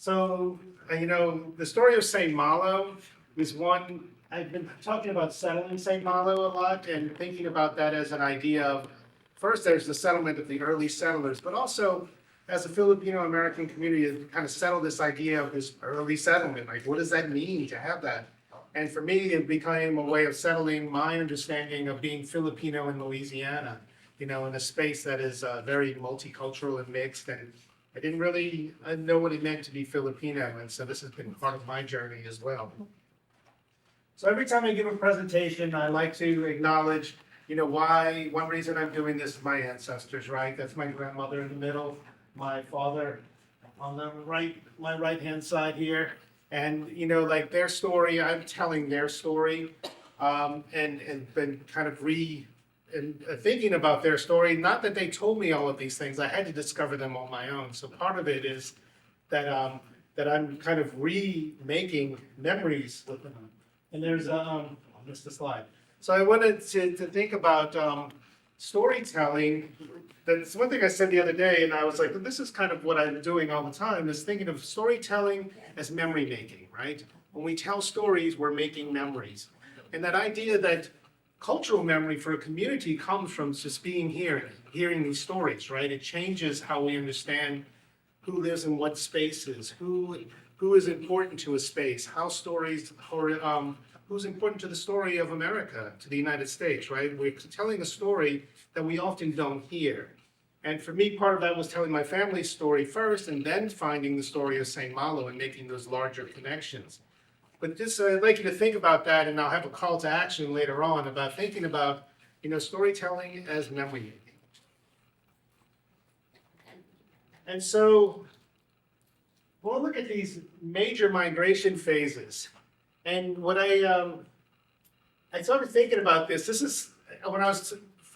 So, the story of St. Malo is one, I've been talking about settling St. Malo a lot and thinking about that as an idea of, first there's the settlement of the early settlers, but also as a Filipino-American community, to kind of settle this idea of this early settlement. Like, what does that mean to have that? And for me, it became a way of settling my understanding of being Filipino in Louisiana, in a space that is very multicultural and mixed. And I didn't really know what it meant to be Filipino. And so this has been part of my journey as well. So every time I give a presentation, I like to acknowledge, why, one reason I'm doing this is my ancestors, right? That's my grandmother in the middle, my father on the right, my right-hand side here. And, like their story, I'm telling their story, and been kind of thinking about their story. Not that they told me all of these things, I had to discover them on my own. So part of it is that, that I'm kind of remaking memories with them. And there's, I missed the slide. So I wanted to think about storytelling. That's one thing I said the other day, and I was like, well, this is kind of what I'm doing all the time, is thinking of storytelling as memory making, right? When we tell stories, we're making memories. And that idea that cultural memory for a community comes from just being here, hearing these stories, right? It changes how we understand who lives in what spaces, who is important to a space, how stories, who's important to the story of America, to the United States, right? We're telling a story that we often don't hear. And for me, part of that was telling my family's story first and then finding the story of St. Malo and making those larger connections. But just I'd like you to think about that, and I'll have a call to action later on about thinking about, storytelling as memory making. And so we'll look at these major migration phases. And what I started thinking about this is when I was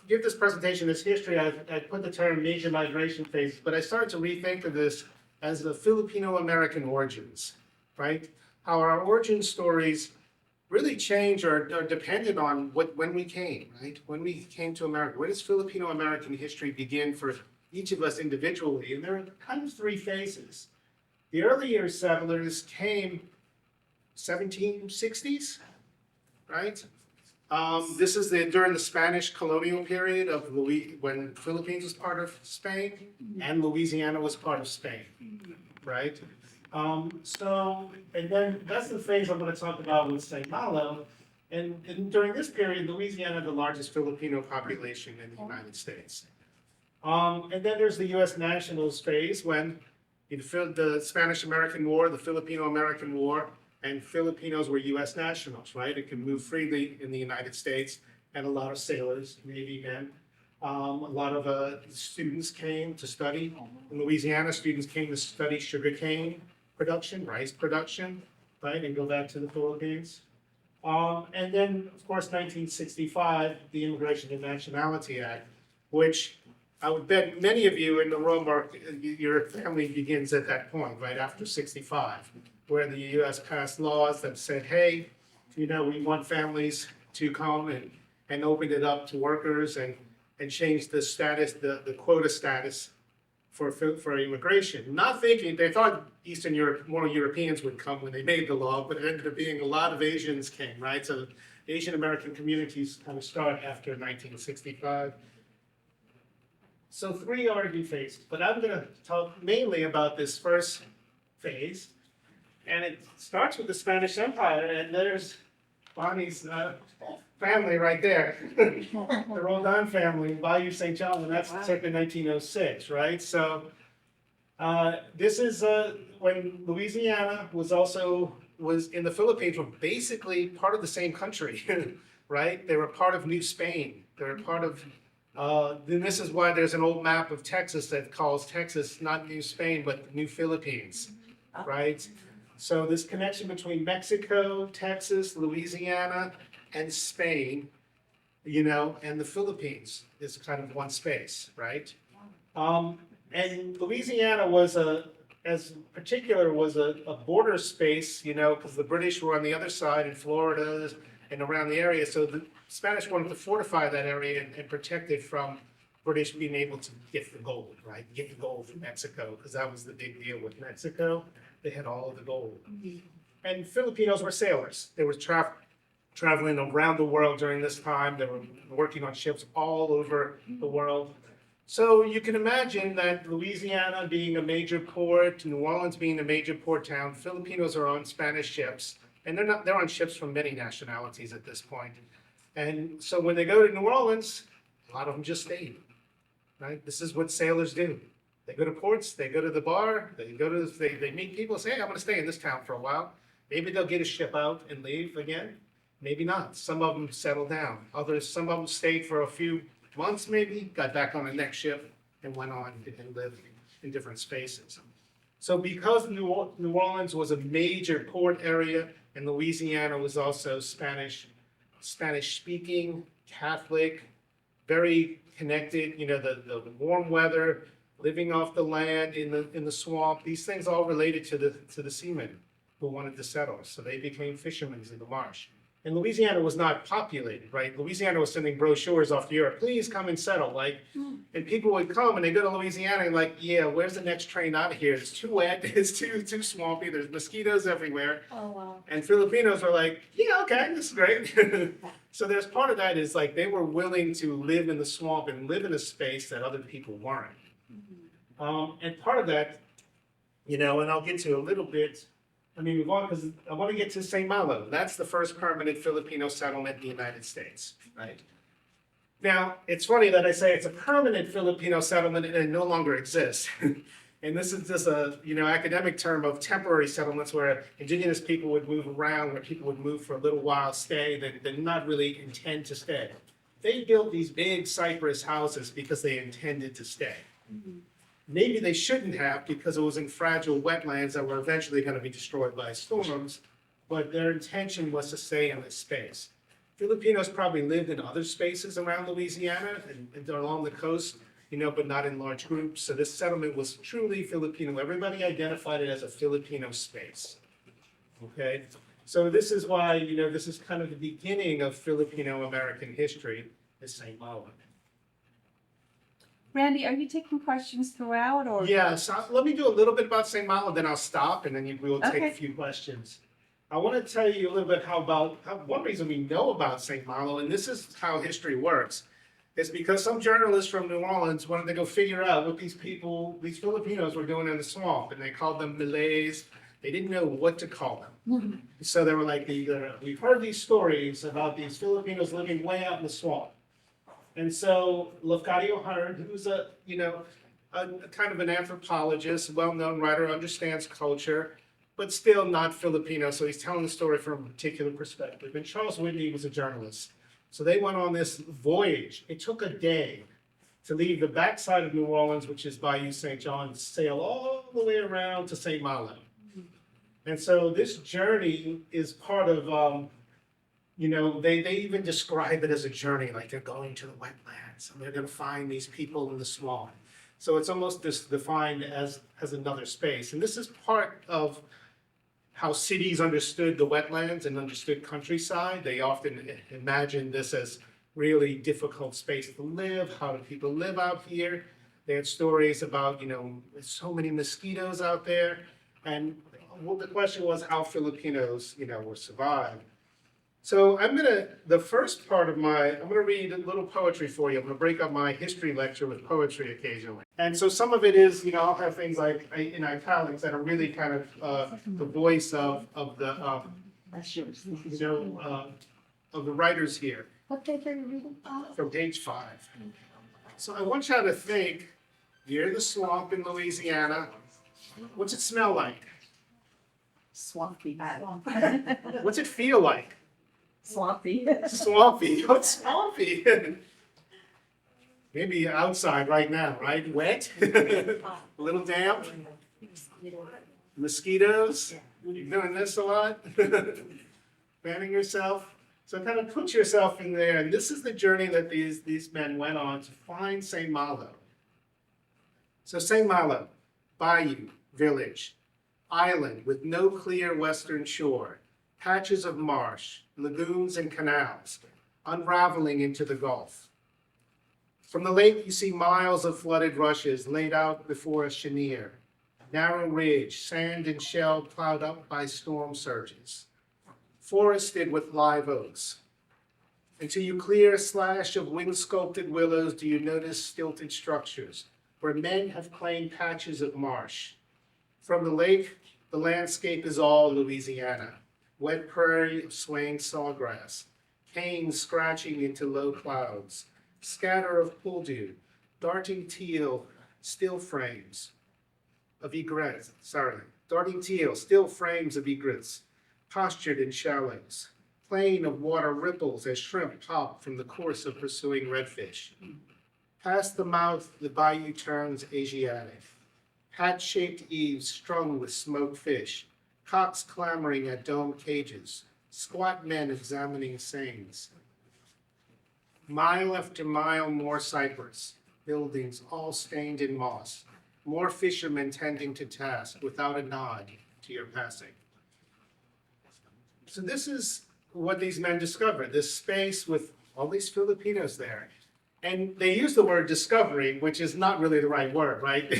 give this presentation, this history, I put the term major migration phases, but I started to rethink of this as the Filipino-American origins, right? How our origin stories really change or are dependent on when we came, right? When we came to America. Where does Filipino-American history begin for each of us individually? And there are kind of three phases. The earlier settlers came 1760s, right? This is during the Spanish colonial period of when the Philippines was part of Spain and Louisiana was part of Spain, right? And then that's the phase I'm going to talk about with St. Malo. And during this period, Louisiana had the largest Filipino population in the United States. And then there's the U.S. nationals phase when the Spanish-American War, the Filipino-American War, and Filipinos were U.S. nationals, right? It could move freely in the United States, and a lot of sailors, Navy men. A lot of students came to study. In Louisiana, students came to study sugarcane production, rice production, right? And go back to the Philippines. And then, of course, 1965, the Immigration and Nationality Act, which I would bet many of you in the room your family begins at that point, right after 65. Where the U.S. passed laws that said, hey, we want families to come and open it up to workers and change the status, the quota status for immigration. Not thinking, they thought Eastern Europe, more Europeans would come when they made the law, but it ended up being a lot of Asians came, right? So Asian American communities kind of start after 1965. So three RD phases, but I'm going to talk mainly about this first phase. And it starts with the Spanish Empire, and there's Bonnie's family right there. The Roldan family, Bayou St. John, and that's circa 1906, right? So this is when Louisiana was in the Philippines, were basically part of the same country, right? They were part of New Spain. They were part of, then this is why there's an old map of Texas that calls Texas not New Spain, but New Philippines, right? So this connection between Mexico, Texas, Louisiana, and Spain, and the Philippines is kind of one space, right? And Louisiana was a border space, because the British were on the other side in Florida and around the area. So the Spanish wanted to fortify that area and protect it from British being able to get the gold, right? Get the gold from Mexico, because that was the big deal with Mexico. They had all of the gold. And Filipinos were sailors. They were traveling around the world during this time. They were working on ships all over the world. So you can imagine that Louisiana being a major port, New Orleans being a major port town, Filipinos are on Spanish ships, and they're on ships from many nationalities at this point. And so when they go to New Orleans, a lot of them just stayed, right? This is what sailors do. They go to ports, they go to the bar, they meet people, say, hey, I'm gonna stay in this town for a while. Maybe they'll get a ship out and leave again. Maybe not. Some of them settle down. Some of them stayed for a few months maybe, got back on the next ship and went on and lived in different spaces. So because New Orleans was a major port area and Louisiana was also Spanish speaking, Catholic, very connected, the warm weather, living off the land in the swamp, these things all related to the seamen who wanted to settle. So they became fishermen in the marsh. And Louisiana was not populated, right? Louisiana was sending brochures off to Europe, please come and settle. And people would come and they go to Louisiana and yeah, where's the next train out of here? It's too wet, it's too swampy, there's mosquitoes everywhere. Oh, wow. And Filipinos were like, yeah, okay, this is great. So there's part of that is they were willing to live in the swamp and live in a space that other people weren't. And part of that, and I'll get to a little bit, move on because I want to get to St. Malo. That's the first permanent Filipino settlement in the United States, right? Now, it's funny that I say it's a permanent Filipino settlement and it no longer exists. And this is just a, academic term of temporary settlements where indigenous people would move around, where people would move for a little while, stay, then not really intend to stay. They built these big cypress houses because they intended to stay. Maybe they shouldn't have because it was in fragile wetlands that were eventually going to be destroyed by storms, but their intention was to stay in this space. Filipinos probably lived in other spaces around Louisiana and along the coast, but not in large groups. So this settlement was truly Filipino. Everybody identified it as a Filipino space. Okay? So this is why, this is kind of the beginning of Filipino-American history, is St. Malo. Randy, are you taking questions throughout, or? Yeah, so let me do a little bit about St. Malo, then I'll stop, and then we will take a few questions. I want to tell you a little bit one reason we know about St. Malo, and this is how history works, is because some journalists from New Orleans wanted to go figure out what these Filipinos were doing in the swamp, and they called them Malays. They didn't know what to call them. So they were like, we've heard these stories about these Filipinos living way out in the swamp. And so Lafcadio Hearn, who's a kind of an anthropologist, well-known writer, understands culture, but still not Filipino. So he's telling the story from a particular perspective. And Charles Whitney was a journalist. So they went on this voyage. It took a day to leave the backside of New Orleans, which is Bayou St. John, sail all the way around to St. Malo. And so this journey is part of they even describe it as a journey, like they're going to the wetlands and they're going to find these people in the swamp. So it's almost defined as another space. And this is part of how cities understood the wetlands and understood countryside. They often imagined this as really difficult space to live. How do people live out here? They had stories about, so many mosquitoes out there. And the question was how Filipinos, were survived. So I'm gonna read a little poetry for you. I'm gonna break up my history lecture with poetry occasionally. And so some of it is, I'll have things like in italics that are really kind of the voice of the, of the writers here. What page are you reading? From page 5. So I want y'all to think, near the swamp in Louisiana, what's it smell like? Swampy. What's it feel like? Swampy. Swampy. What's swampy? Maybe outside right now, right? Wet? A little damp? Mosquitoes? You're doing this a lot? Fanning yourself? So kind of put yourself in there. And this is the journey that these men went on to find St. Malo. So St. Malo, bayou, village, island with no clear western shore, patches of marsh, lagoons and canals, unraveling into the Gulf. From the lake, you see miles of flooded rushes laid out before a chenier. narrow ridge, sand and shell plowed up by storm surges, forested with live oaks. Until you clear a slash of wind-sculpted willows, do you notice stilted structures where men have claimed patches of marsh. From the lake, the landscape is all Louisiana. Wet prairie of swaying sawgrass, canes scratching into low clouds, scatter of pool dew, darting teal, still frames of egrets, darting teal, still frames of egrets, postured in shallows, plain of water ripples as shrimp pop from the course of pursuing redfish. Past the mouth, the bayou turns Asiatic. Hat-shaped eaves strung with smoked fish, cocks clamoring at domed cages, squat men examining seines. Mile after mile, more cypress, buildings all stained in moss, more fishermen tending to task without a nod to your passing. So this is what these men discovered, this space with all these Filipinos there. And they use the word discovery, which is not really the right word, right?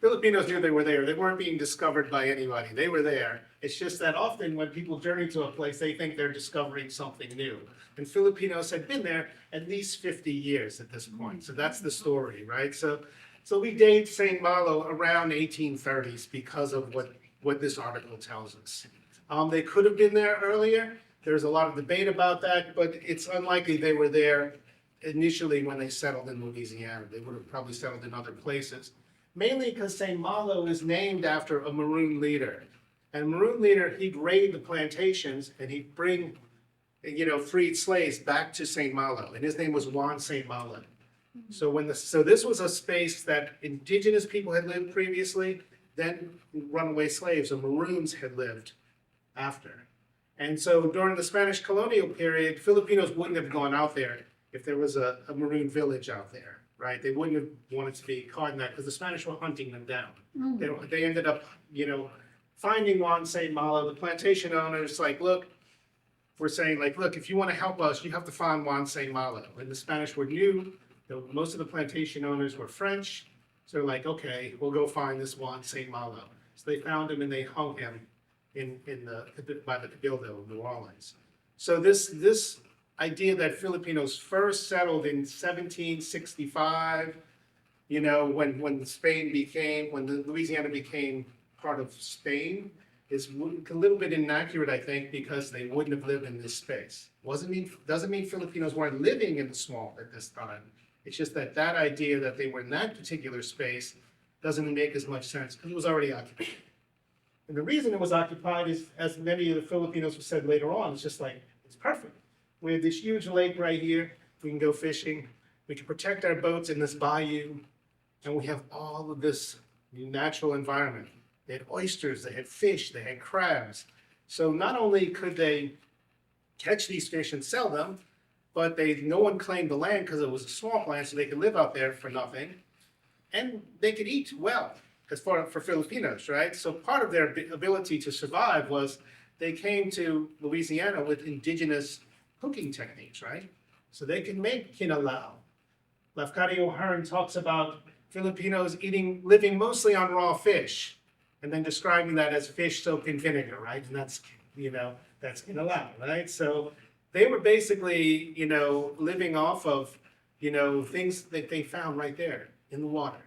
Filipinos knew they were there. They weren't being discovered by anybody. They were there. It's just that often when people journey to a place, they think they're discovering something new. And Filipinos had been there at least 50 years at this point. So that's the story, right? So we date St. Malo around 1830s because of what this article tells us. They could have been there earlier. There's a lot of debate about that, but it's unlikely they were there initially when they settled in Louisiana. They would have probably settled in other places, mainly because St. Malo is named after a Maroon leader. And a Maroon leader, he'd raid the plantations and he'd bring, freed slaves back to St. Malo. And his name was Juan St. Malo. So this was a space that indigenous people had lived previously, then runaway slaves or Maroons had lived after. And so during the Spanish colonial period, Filipinos wouldn't have gone out there if there was a Maroon village out there, right? They wouldn't have wanted to be caught in that because the Spanish were hunting them down. They ended up, finding Juan St. Malo. The plantation owners we're saying look, if you want to help us, you have to find Juan St. Malo. And the Spanish were new. Most of the plantation owners were French. So they're like, okay, we'll go find this Juan St. Malo. So they found him and they hung him by the Cabildo of New Orleans. So this idea that Filipinos first settled in 1765, when Louisiana became part of Spain, is a little bit inaccurate, I think, because they wouldn't have lived in this space. Doesn't mean Filipinos weren't living in the swamp at this time. It's just that idea that they were in that particular space doesn't make as much sense because it was already occupied. And the reason it was occupied is, as many of the Filipinos have said later on, it's just it's perfect. We have this huge lake right here. We can go fishing. We can protect our boats in this bayou. And we have all of this natural environment. They had oysters, they had fish, they had crabs. So not only could they catch these fish and sell them, but no one claimed the land because it was a swamp land, so they could live out there for nothing. And they could eat well, as for Filipinos, right? So part of their ability to survive was they came to Louisiana with indigenous cooking techniques, right? So they can make kinalao. Lafcadio Hearn talks about Filipinos living mostly on raw fish, and then describing that as fish soaked in vinegar, right? And that's kinalao, right? So they were basically, living off of, things that they found right there in the water.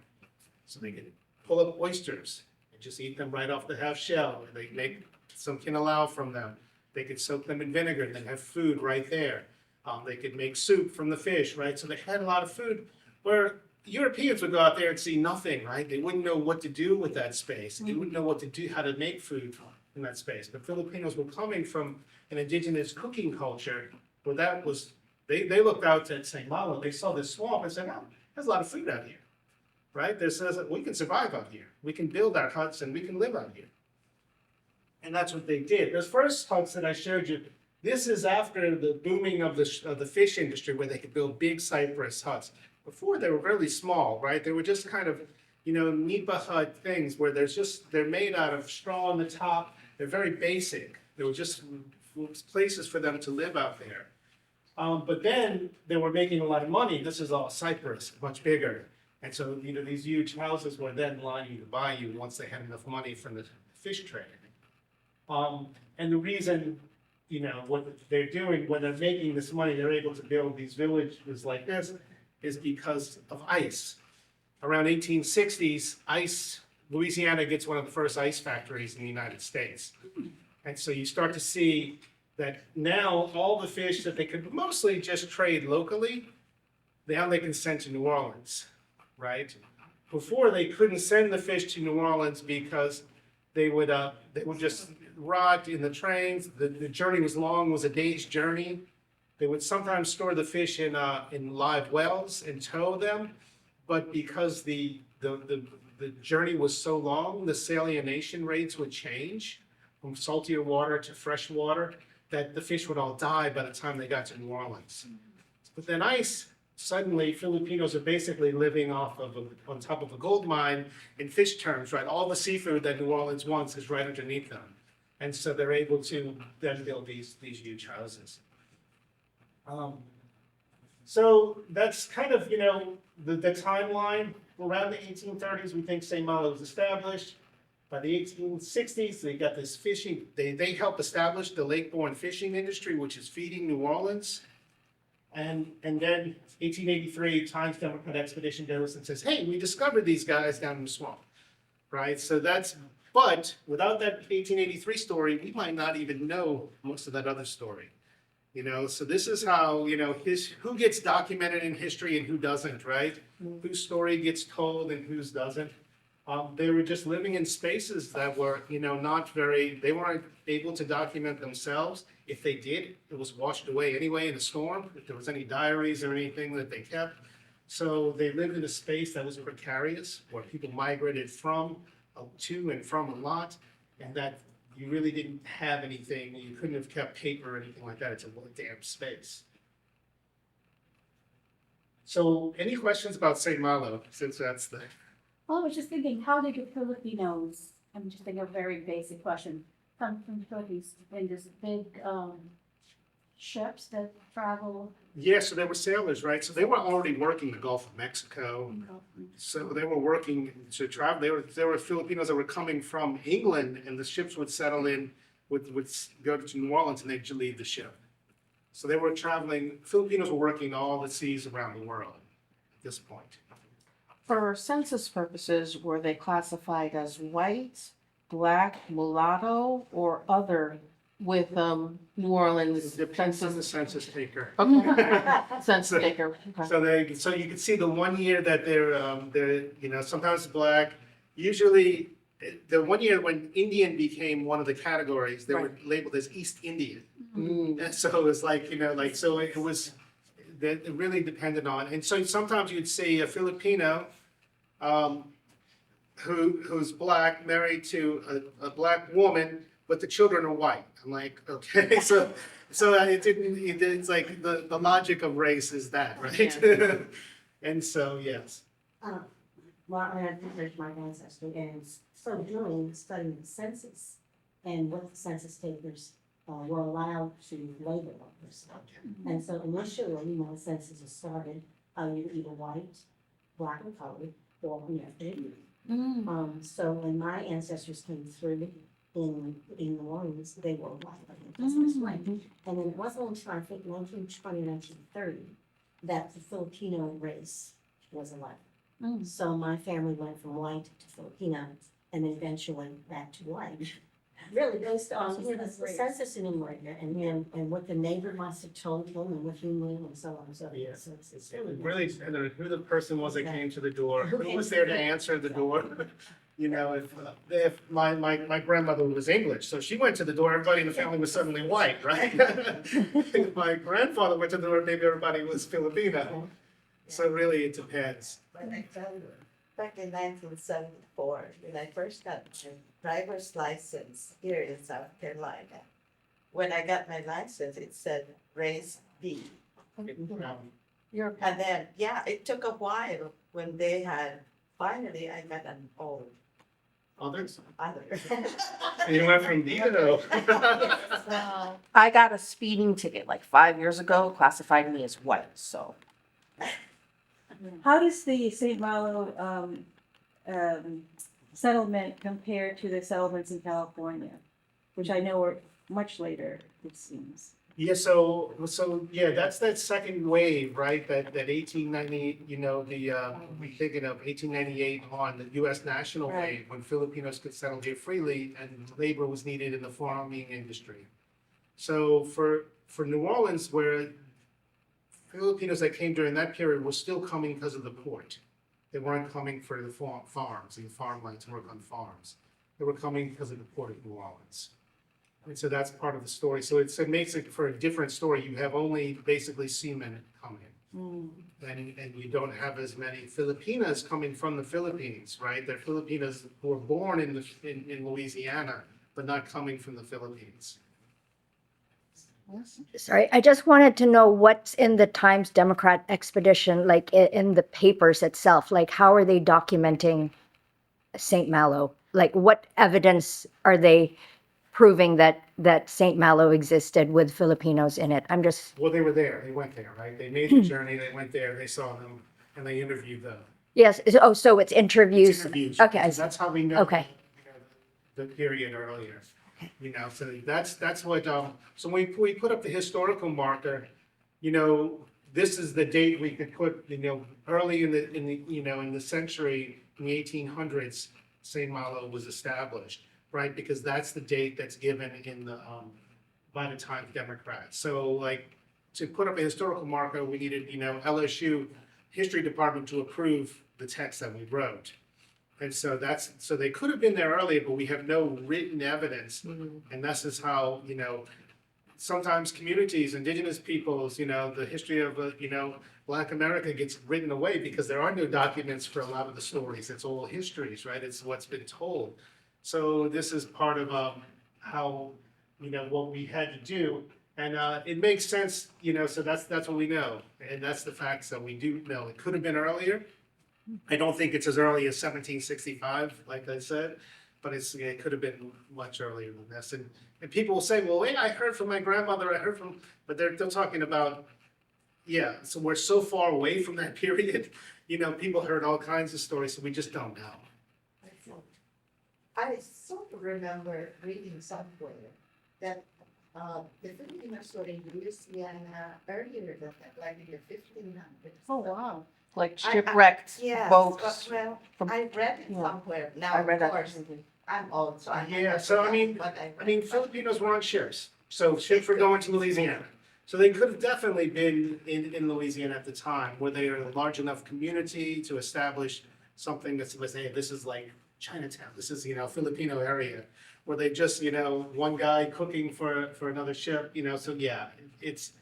So they could pull up oysters and just eat them right off the half shell. They could make some kinalao from them. They could soak them in vinegar and then have food right there. They could make soup from the fish, right? So they had a lot of food where Europeans would go out there and see nothing, right? They wouldn't know what to do with that space. They wouldn't know how to make food in that space. But Filipinos were coming from an indigenous cooking culture where they looked out at St. Malo, they saw this swamp and said, oh, there's a lot of food out here, right? They says that we can survive out here. We can build our huts and we can live out here. And that's what they did. Those first huts that I showed you, this is after the booming of the fish industry where they could build big cypress huts. Before they were really small, right? They were just kind of, nipa hut things where they're made out of straw on the top. They're very basic. They were just places for them to live out there. But then they were making a lot of money. This is all cypress, much bigger. And so, these huge houses were then lining to buy you once they had enough money from the fish trade. And the reason, what they're doing, when they're making this money, they're able to build these villages like this, is because of ice. Around 1860s, Louisiana gets one of the first ice factories in the United States. And so you start to see that now all the fish that they could mostly just trade locally, now they can send to New Orleans, right? Before they couldn't send the fish to New Orleans because they would just rot in the trains. The journey was long, was a day's journey. They would sometimes store the fish in live wells and tow them, but because the journey was so long, the salination rates would change from saltier water to fresh water, that the fish would all die by the time they got to New Orleans. But then ice, suddenly Filipinos are basically living on top of a gold mine in fish terms, right? All the seafood that New Orleans wants is right underneath them. And so they're able to then build these huge houses. So that's kind of, the timeline. Around the 1830s, we think St. Malo was established. By the 1860s, they got this fishing, they helped establish the lake-borne fishing industry, which is feeding New Orleans. And then 1883, Times Democrat Expedition goes and says, hey, we discovered these guys down in the swamp, right? But without that 1883 story, we might not even know most of that other story. So this is how, who gets documented in history and who doesn't, right? Whose story gets told and whose doesn't. They were just living in spaces that were, they weren't able to document themselves. If they did, it was washed away anyway in a storm, if there was any diaries or anything that they kept. So they lived in a space that was precarious, where people migrated to and from a lot, and that you really didn't have anything, you couldn't have kept paper or anything like that. It's a damp space. So any questions about St. Malo, since that's the... Well, I was just thinking, how did the Filipinos, I'm just thinking of a very basic question, come from the Philippines in this big ships that travel? Yeah, so they were sailors, right? So they were already working the Gulf of Mexico. So they were working to travel. There were Filipinos that were coming from England, and the ships would settle in, would go to New Orleans, and they'd leave the ship. So they were traveling. Filipinos were working all the seas around the world at this point. For census purposes, were they classified as white, black, mulatto, or other with New Orleans It depends on the census? census taker. Okay. Census taker. Okay. So you can see the 1 year that they're sometimes black. Usually, the 1 year when Indian became one of the categories, they were labeled as East Indian. And so it was so it was. It really depended on, and so sometimes you'd see a Filipino who's black married to a black woman, but the children are white. I'm like, okay, so it's like the logic of race is that, right? Yeah. And so, yes. Well, I had researched my ancestry and so studying the census and what the census takers were allowed to label a person. And so initially, the census was started, you're either white, black or colored, or Indian. So when my ancestors came through in New Orleans, they were white. And then it wasn't until I think 1920, 1930 that the Filipino race was allowed. So my family went from white to Filipino and then eventually back to white. Really based on the census in America and what the neighbor must have told them and what he knew and so on and so forth. Yeah. So it's It really really depended on who the person was that came to the door, who was there to answer the door. If my grandmother was English, so she went to the door, everybody in the family was suddenly white, right? If my grandfather went to the door, maybe everybody was Filipino. So really, it depends. Back in 1974, when I first got my driver's license here in South Carolina, when I got my license, it said race B. You're And then, it took a while when they had, finally, I got an old Others? other. And you went from D to O. So, I got a speeding ticket like 5 years ago, classified me as white, so. How does the St. Malo settlement compare to the settlements in California, which I know are much later, it seems? Yeah, so yeah, that's that second wave, right? That 1890, we thinking of 1898 on the U.S. national Right. wave when Filipinos could settle here freely and labor was needed in the farming industry. So for New Orleans, where Filipinos that came during that period were still coming because of the port. They weren't coming for the farms and farmland to work on farms. They were coming because of the port of New Orleans. And so that's part of the story. So it makes it for a different story. You have only basically seamen coming. And you don't have as many Filipinas coming from the Philippines, right? They're Filipinas who were born in Louisiana, but not coming from the Philippines. Sorry, I just wanted to know what's in the Times Democrat expedition, like in the papers itself. Like, how are they documenting St. Malo? Like, what evidence are they proving that St. Malo existed with Filipinos in it? I'm just, Well, they were there. They went there, right? They made the journey. They went there. They saw them, and they interviewed them. yes. Oh, so it's interviews. It's interviews. Okay. So that's how we know. Okay. The period earlier. So that's what. So when we put up the historical marker, this is the date we could put. Early in the century, in the 1800s, St. Malo was established, right? Because that's the date that's given in the by the Times Democrat. So like to put up a historical marker, we needed LSU history department to approve the text that we wrote. And so they could have been there earlier, but we have no written evidence. And this is how, sometimes communities, indigenous peoples, the history of, Black America gets written away because there are no documents for a lot of the stories. It's all histories, right? It's what's been told. So this is part of how, what we had to do. And it makes sense, so that's what we know. And that's the facts that we do know. It could have been earlier. I don't think it's as early as 1765, like I said, but it could have been much earlier than this. And people will say, well, wait, I heard from my grandmother, but they're talking about, so we're so far away from that period, people heard all kinds of stories, so we just don't know. I sort of remember reading somewhere that the Filipinos were in Louisiana earlier than that, like in the 1500s. Oh, wow. Like shipwrecked Yes, boats. well, from- I read it Yeah. somewhere. Now, I read of that. course, I'm old, so I. Yeah, so I mean, Filipinos were on ships, so ships were going to Louisiana. So they could have definitely been in Louisiana at the time, where they are a large enough community to establish something that's, hey, this is like Chinatown, this is, Filipino area, where they just, one guy cooking for another ship, so yeah, it's,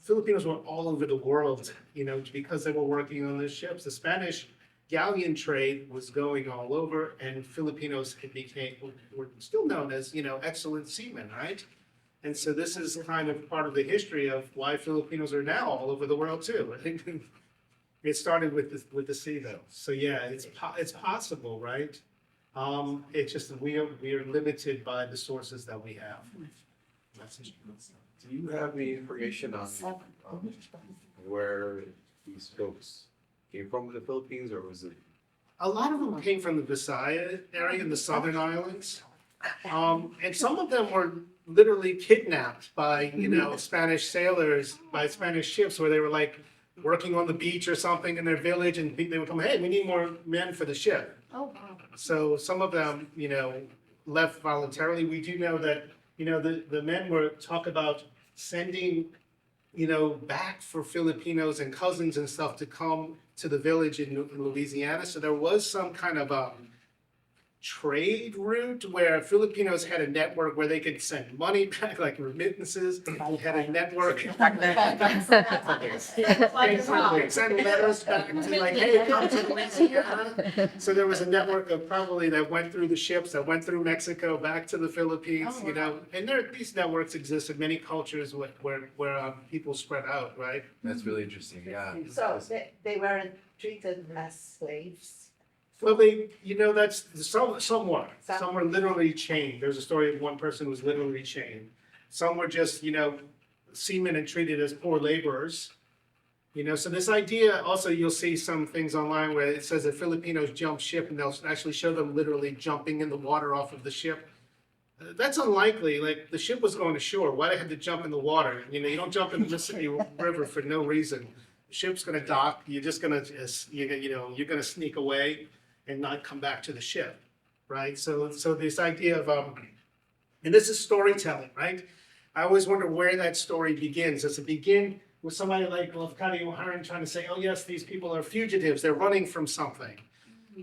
Filipinos were all over the world, because they were working on the ships. The Spanish galleon trade was going all over, and Filipinos were still known as, excellent seamen, right? And so this is kind of part of the history of why Filipinos are now all over the world too. I think it started with the sea though. So yeah, it's possible, right? It's just that we are limited by the sources that we have. Do you have any information on where these folks came from in the Philippines, or was it? A lot of them came from the Visayas area in the southern islands. And some of them were literally kidnapped by, Spanish sailors, by Spanish ships where they were like working on the beach or something in their village and they would come, hey, we need more men for the ship. Oh, wow. So some of them, left voluntarily. We do know that, the men were talk about sending, back for Filipinos and cousins and stuff to come to the village in Louisiana. So there was some kind of trade route where Filipinos had a network where they could send money back, like remittances. They had a network. Send letters back to like, hey, come to Louisiana. So there was a network of probably that went through the ships, that went through Mexico, back to the Philippines, And these networks exist in many cultures where people spread out, right? That's really interesting. Yeah. So they weren't treated as slaves. Well, that's some were. Some were literally chained. There's a story of one person who was literally chained. Some were just, seamen and treated as poor laborers. So this idea, also you'll see some things online where it says that Filipinos jump ship and they'll actually show them literally jumping in the water off of the ship. That's unlikely. Like the ship was going ashore. Why they had to jump in the water? You don't jump in the Mississippi River for no reason. The ship's going to dock. You're just going to, you're going to sneak away and not come back to the ship, right? So this idea of, and this is storytelling, right? I always wonder where that story begins. Does it begin with somebody like Lafcadio O'Haran trying to say, oh yes, these people are fugitives, they're running from something?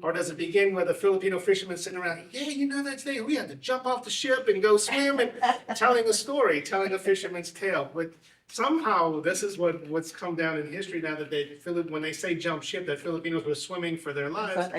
Or does it begin with a Filipino fisherman sitting around, yeah, that day we had to jump off the ship and go swim and telling a story, telling a fisherman's tale. But somehow this is what's come down in history now that when they say jump ship, that Filipinos were swimming for their lives.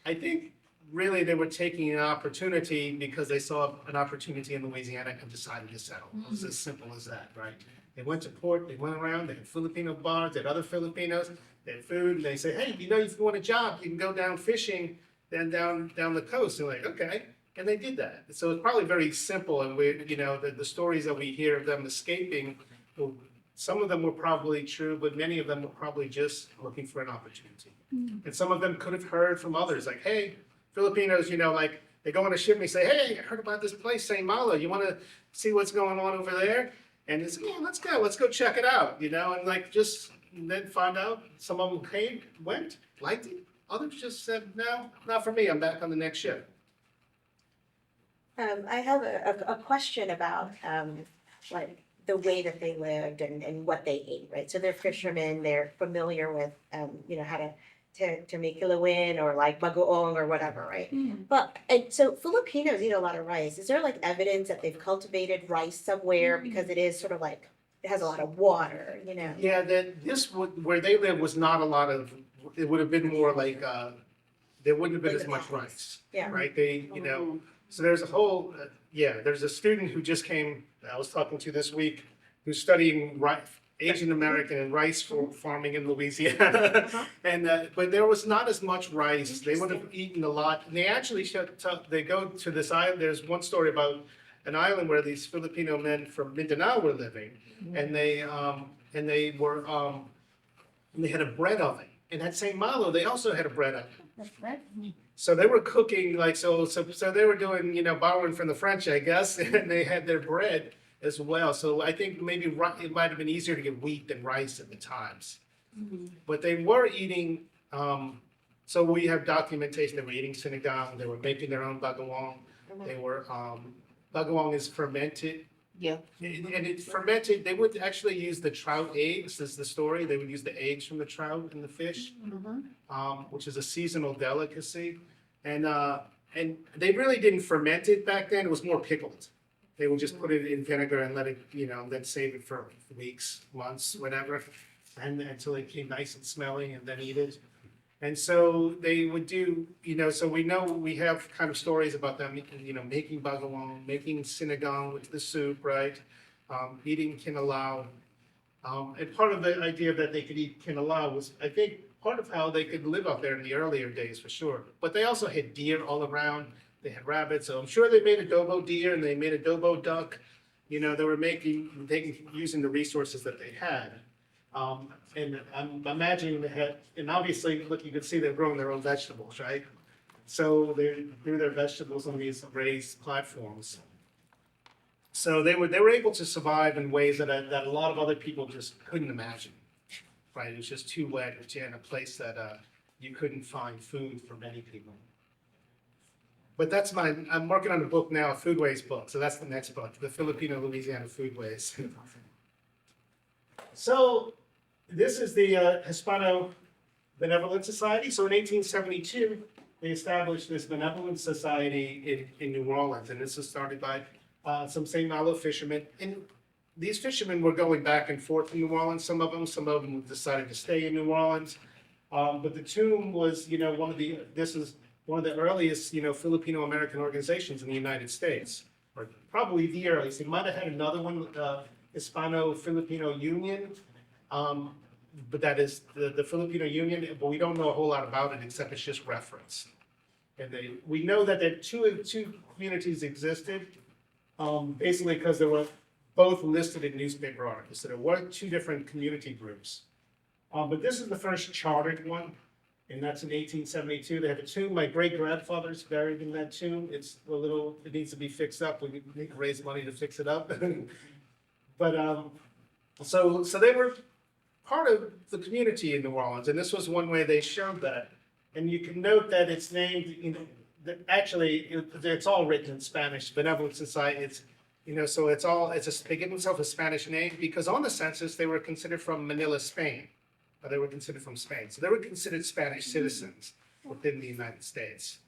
I think really they were taking an opportunity because they saw an opportunity in Louisiana and decided to settle. It was as simple as that, right? They went to port, they went around, they had Filipino bars, they had other Filipinos, they had food, and they say, hey, if you want a job, you can go down fishing, then down the coast. And they're like, okay. And they did that. So it's probably very simple. And the stories that we hear of them escaping, well, some of them were probably true, but many of them were probably just looking for an opportunity. And some of them could have heard from others, like, hey, Filipinos, like they go on a ship and they say, hey, I heard about this place, St. Malo. You want to see what's going on over there? And it's, yeah, let's go check it out, and like just then find out. Some of them came, went, liked it. Others just said, no, not for me. I'm back on the next ship. I have a question about like the way that they lived and what they ate, right? So they're fishermen, they're familiar with how to make kilawin or like bagoong or whatever, right? But and so Filipinos eat a lot of rice. Is there like evidence that they've cultivated rice somewhere because it is sort of like it has a lot of water, Yeah, where they live was not a lot of. It would have been more like there wouldn't have been as much rice. Yeah. Right. So there's a whole there's a student who just came. I was talking to this week who's studying Asian American and rice farming in Louisiana, but there was not as much rice. They would have eaten a lot. And they actually they go to this island. There's one story about an island where these Filipino men from Mindanao were living, and they had a bread oven. And at St. Malo, they also had a bread oven. So they were cooking so they were doing borrowing from the French, I guess, and they had their bread as well. So I think maybe it might have been easier to get wheat than rice at the times. But they were eating, so we have documentation, they were eating sinigang, they were making their own bagoong. They were, bagoong is fermented. Yeah. And it's fermented, they would actually use the trout eggs, is the story. They would use the eggs from the trout and the fish, which is a seasonal delicacy. And they really didn't ferment it back then, it was more pickled. They would just put it in vinegar and let it, then save it for weeks, months, whatever, and until it came nice and smelly, and then eat it. And so they would do, so we have kind of stories about them, making bagoong, making sinigang with the soup, right? Eating kinalaw. And part of the idea that they could eat kinalaw was, I think, part of how they could live up there in the earlier days, for sure. But they also had deer all around. They had rabbits, so I'm sure they made adobo deer and they made adobo duck. They were using the resources that they had. And I'm imagining they had, and obviously, look, you can see they're growing their own vegetables, right? So they grew their vegetables on these raised platforms. So they were able to survive in ways that a lot of other people just couldn't imagine, right? It was just too wet in a place that you couldn't find food for many people. But I'm working on a book now, a foodways book. So that's the next book, the Filipino Louisiana Foodways. So this is the Hispano Benevolent Society. So in 1872, they established this benevolent society in New Orleans. And this was started by some St. Malo fishermen. And these fishermen were going back and forth in New Orleans, some of them decided to stay in New Orleans. But the Tomb was, this is one of the earliest, Filipino American organizations in the United States, or probably the earliest. They might have had another one, Hispano-Filipino Union, but that is the Filipino Union, but we don't know a whole lot about it except it's just reference. And we know that there two communities existed, basically because they were both listed in newspaper articles. So there were two different community groups. But this is the first chartered one, and that's in 1872. They have a tomb. My great-grandfather's buried in that tomb. It's a little, it needs to be fixed up. We need to raise money to fix it up. But, so they were part of the community in New Orleans, and this was one way they showed that. And you can note that it's named, you know, that actually, it's all written in Spanish, Benevolent Society, it's, you know, so they give themselves a Spanish name, because on the census, they were considered from Manila, Spain. Or they were considered from Spain, so they were considered Spanish citizens within the United States.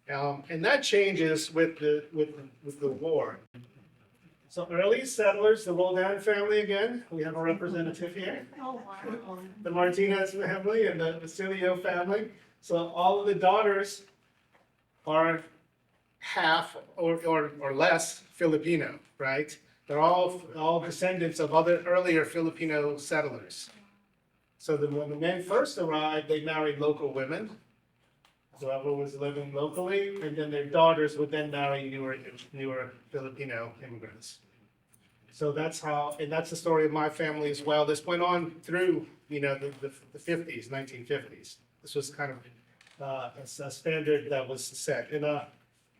And that changes with the war. So early settlers, the Roldan family again, we have a representative here. Oh, wow. The Martinez family and the Basilio family. So all of the daughters are half or less Filipino, right? They're all descendants of other earlier Filipino settlers. So when the men first arrived, they married local women, whoever was living locally, and then their daughters would then marry newer Filipino immigrants. So that's how, and that's the story of my family as well. This went on through, you know, the 50s, 1950s. This was kind of a standard that was set.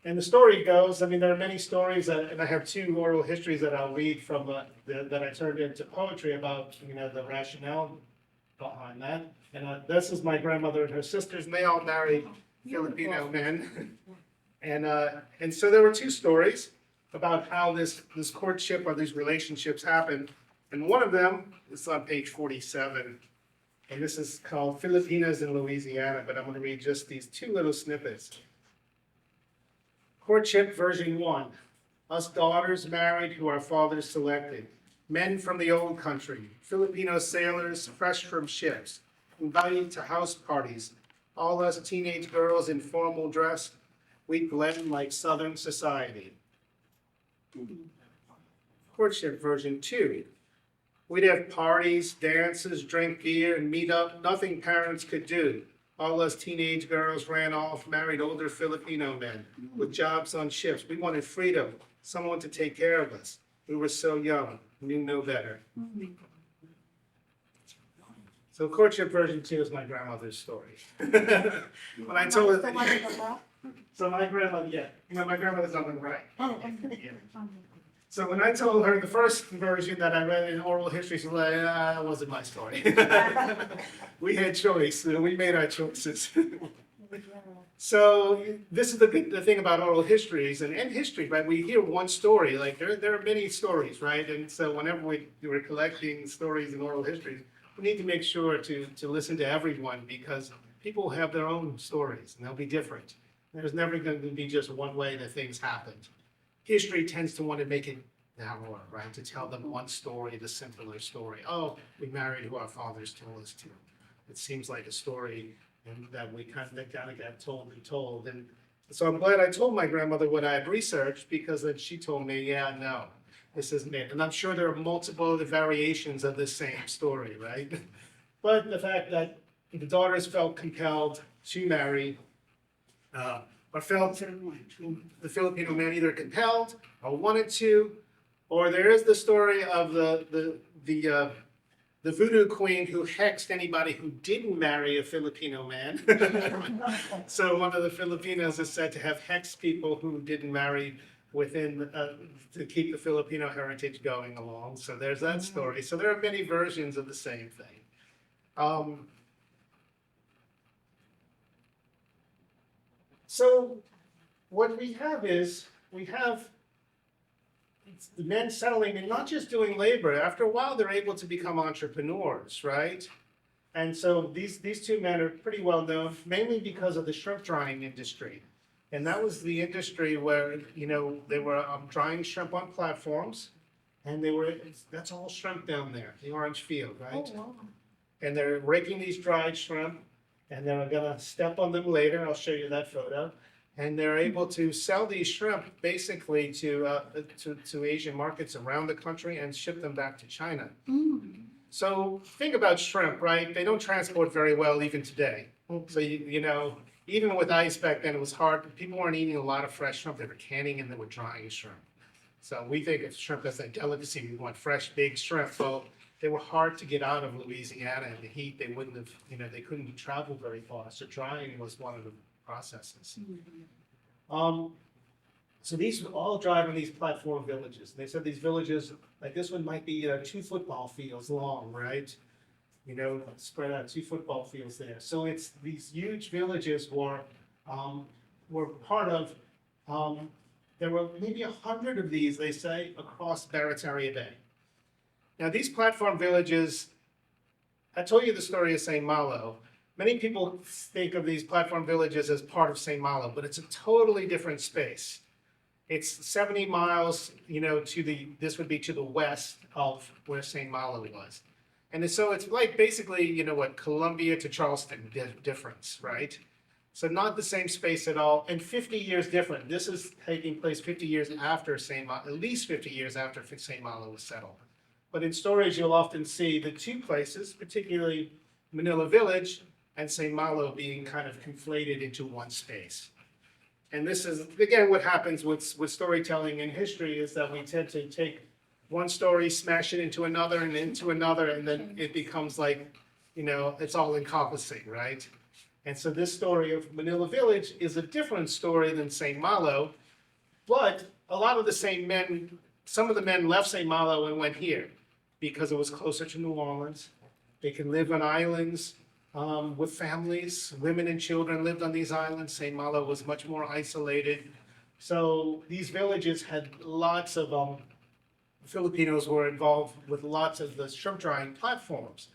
And the story goes, I mean, there are many stories, and I have two oral histories that I'll read from that I turned into poetry about, you know, the rationale behind that. And this is my grandmother and her sisters, and they all married Filipino men. And so there were two stories about how this courtship or these relationships happened. And one of them is on page 47. And this is called Filipinas in Louisiana, but I'm going to read just these two little snippets. Courtship version 1. Us daughters married who our fathers selected. Men from the old country, Filipino sailors fresh from ships, invited to house parties. All us teenage girls in formal dress, we blend like Southern society. Courtship version 2. We'd have parties, dances, drink beer, and meet up, nothing parents could do. All us teenage girls ran off, married older Filipino men with jobs on ships. We wanted freedom, someone to take care of us. We were so young, knew no better. So courtship version 2 is my grandmother's story. When I told her, so my grandmother, yeah, you know, my grandmother's on the right. Yeah. So when I told her the first version that I read in oral history, she was like, that wasn't my story. We had choice, we made our choices. So this is the thing about oral histories and history, right? We hear one story, like there are many stories, right? And so whenever we're collecting stories in oral histories, we need to make sure to listen to everyone, because people have their own stories and they'll be different. There's never going to be just one way that things happened. History tends to want to make it narrower, right? To tell them one story, the simpler story. Oh, we married who our fathers told us to. It seems like a story that we kind of get told and told. And so I'm glad I told my grandmother what I had researched, because then she told me, yeah, no, this isn't it. And I'm sure there are multiple other variations of the same story, right? But the fact that the daughters felt compelled to marry, or felt the Filipino man either compelled or wanted to, or there is the story of the voodoo queen who hexed anybody who didn't marry a Filipino man. So one of the Filipinos is said to have hexed people who didn't marry within, to keep the Filipino heritage going along. So there's that story. So there are many versions of the same thing. So what we have is, we have the men settling and not just doing labor. After a while, they're able to become entrepreneurs, right? And so these two men are pretty well known, mainly because of the shrimp drying industry. And that was the industry where, you know, they were drying shrimp on platforms, and that's all shrimp down there, the orange field, right? Oh, wow. And they're raking these dried shrimp, and they're gonna step on them later. I'll show you that photo. And they're able to sell these shrimp basically to Asian markets around the country and ship them back to China. So think about shrimp, right? They don't transport very well even today. So you know, even with ice back then, it was hard. People weren't eating a lot of fresh shrimp. They were canning and they were drying shrimp. So we think of shrimp as a delicacy. We want fresh, big shrimp. Well, they were hard to get out of Louisiana in the heat. They wouldn't have, they couldn't travel very far. So drying was one of the processes. So these all drive in these platform villages. They said these villages, like this one might be 2 football fields long, right? Spread out 2 football fields there. So it's these huge villages were part of. There were maybe 100 of these, they say, across Barataria Bay. Now these platform villages, I told you the story of St. Malo. Many people think of these platform villages as part of St. Malo, but it's a totally different space. It's 70 miles, this would be to the west of where St. Malo was. And so it's like basically, Columbia to Charleston difference, right? So not the same space at all, and 50 years different. This is taking place 50 years after St. Malo, at least 50 years after St. Malo was settled. But in stories, you'll often see the 2 places, particularly Manila Village and St. Malo, being kind of conflated into one space. And this is, again, what happens with storytelling in history is that we tend to take one story, smash it into another, and then it becomes like, it's all encompassing, right? And so this story of Manila Village is a different story than St. Malo, but a lot of the same men, some of the men left St. Malo and went here because it was closer to New Orleans. They could live on islands with families. Women and children lived on these islands. St. Malo was much more isolated. So these villages had lots of Filipinos were involved with lots of the shrimp drying platforms.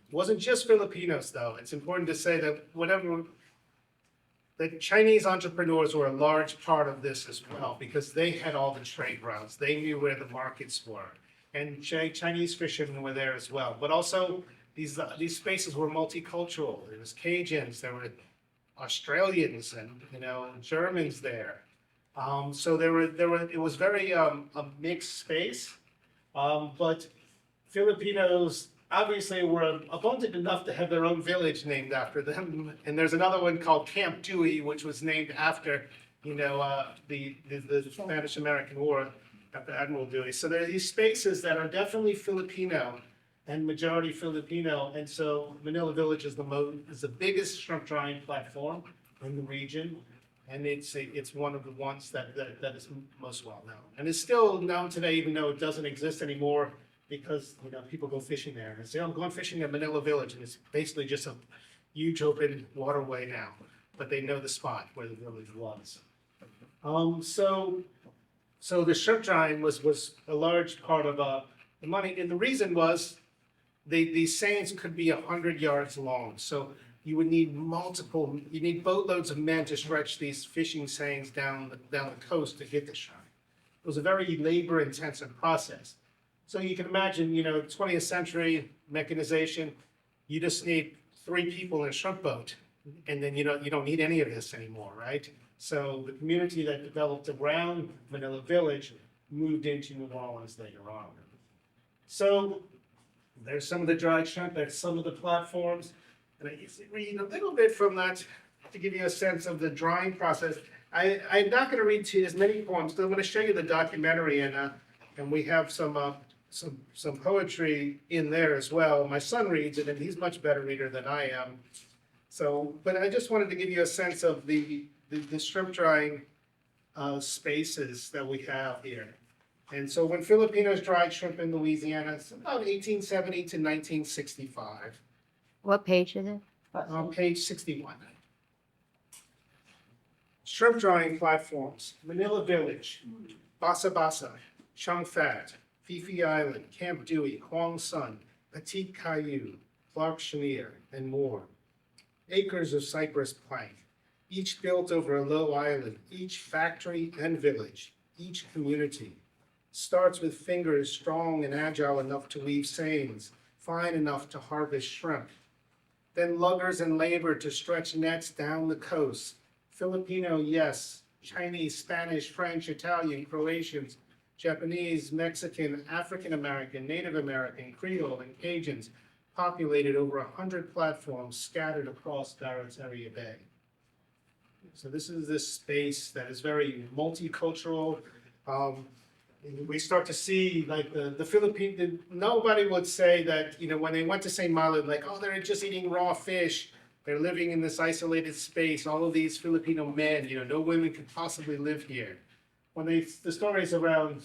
It wasn't just Filipinos, though. It's important to say that the Chinese entrepreneurs were a large part of this as well, because they had all the trade routes. They knew where the markets were. And Chinese fishermen were there as well. But also, these spaces were multicultural. There was Cajuns, there were Australians, and Germans there. So it was very a mixed space. But Filipinos obviously were abundant enough to have their own village named after them. And there's another one called Camp Dewey, which was named after, the Spanish-American War, after Admiral Dewey. So there are these spaces that are definitely Filipino and majority Filipino. And so Manila Village is the biggest shrimp drying platform in the region. And it's one of the ones that is most well known. And it's still known today, even though it doesn't exist anymore, because people go fishing there and say, I'm going fishing at Manila Village, and it's basically just a huge open waterway now, but they know the spot where the village was. So the shrimp drying was a large part of the money, and the reason was these seines could be 100 yards long, so you would need boatloads of men to stretch these fishing seines down the coast to get the shrimp. It was a very labor-intensive process. So you can imagine, 20th century mechanization, you just need 3 people in a shrimp boat, and then you don't need any of this anymore, right? So the community that developed around Manila Village moved into New Orleans later on. So there's some of the dried shrimp, there's some of the platforms, and I read a little bit from that to give you a sense of the drying process. I'm not going to read to you as many poems, but I'm going to show you the documentary, and we have some poetry in there as well. My son reads it, and he's a much better reader than I am. But I just wanted to give you a sense of the shrimp drying spaces that we have here. And so when Filipinos dried shrimp in Louisiana, it's about 1870 to 1965. What page is it? On page 61. Shrimp drying platforms, Manila Village, Basa Basa, Chung Fat, Fifi Island, Camp Dewey, Huang Sun, Petit Caillou, Clark Chenier, and more. Acres of cypress plank, each built over a low island, each factory and village, each community. Starts with fingers strong and agile enough to weave seines, fine enough to harvest shrimp. Then luggers and labor to stretch nets down the coast. Filipino, yes. Chinese, Spanish, French, Italian, Croatians, Japanese, Mexican, African American, Native American, Creole, and Cajuns populated over 100 platforms scattered across Barataria Bay. So this is this space that is very multicultural. we start to see like the Philippine, nobody would say that, when they went to St. Malo, like, oh, they're just eating raw fish. They're living in this isolated space. All of these Filipino men, no women could possibly live here. The stories around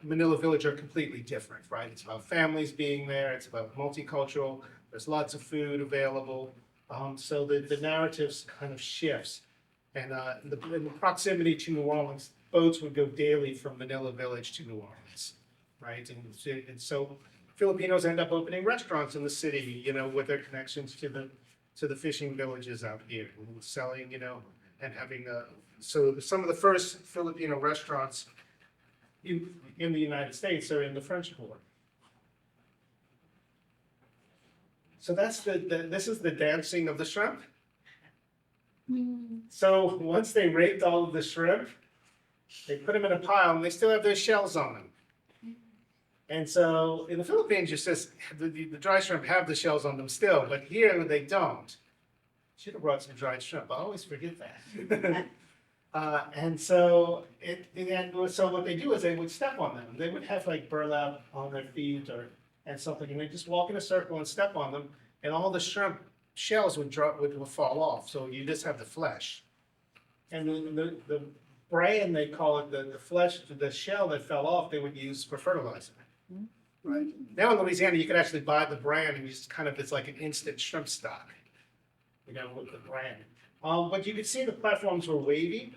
Manila Village are completely different, right? It's about families being there. It's about multicultural. There's lots of food available. So the narratives kind of shifts. And in the proximity to New Orleans, boats would go daily from Manila Village to New Orleans, right? And so Filipinos end up opening restaurants in the city, with their connections to the fishing villages out here, and selling, and having so some of the first Filipino restaurants in the United States are in the French Quarter. So that's this is the dancing of the shrimp. So once they raped all of the shrimp, they put them in a pile and they still have their shells on them. And so in the Philippines, the dry shrimp have the shells on them still, but here they don't. Should have brought some dried shrimp. I always forget that. And so so what they do is they would step on them. They would have like burlap on their feet and something, and they just walk in a circle and step on them, and all the shrimp shells would fall off. So you just have the flesh. And then the bran, they call it, the flesh, the shell that fell off, they would use for fertilizer. Right. Now in Louisiana, you could actually buy the bran and it's like an instant shrimp stock. With the bran. But you could see the platforms were wavy,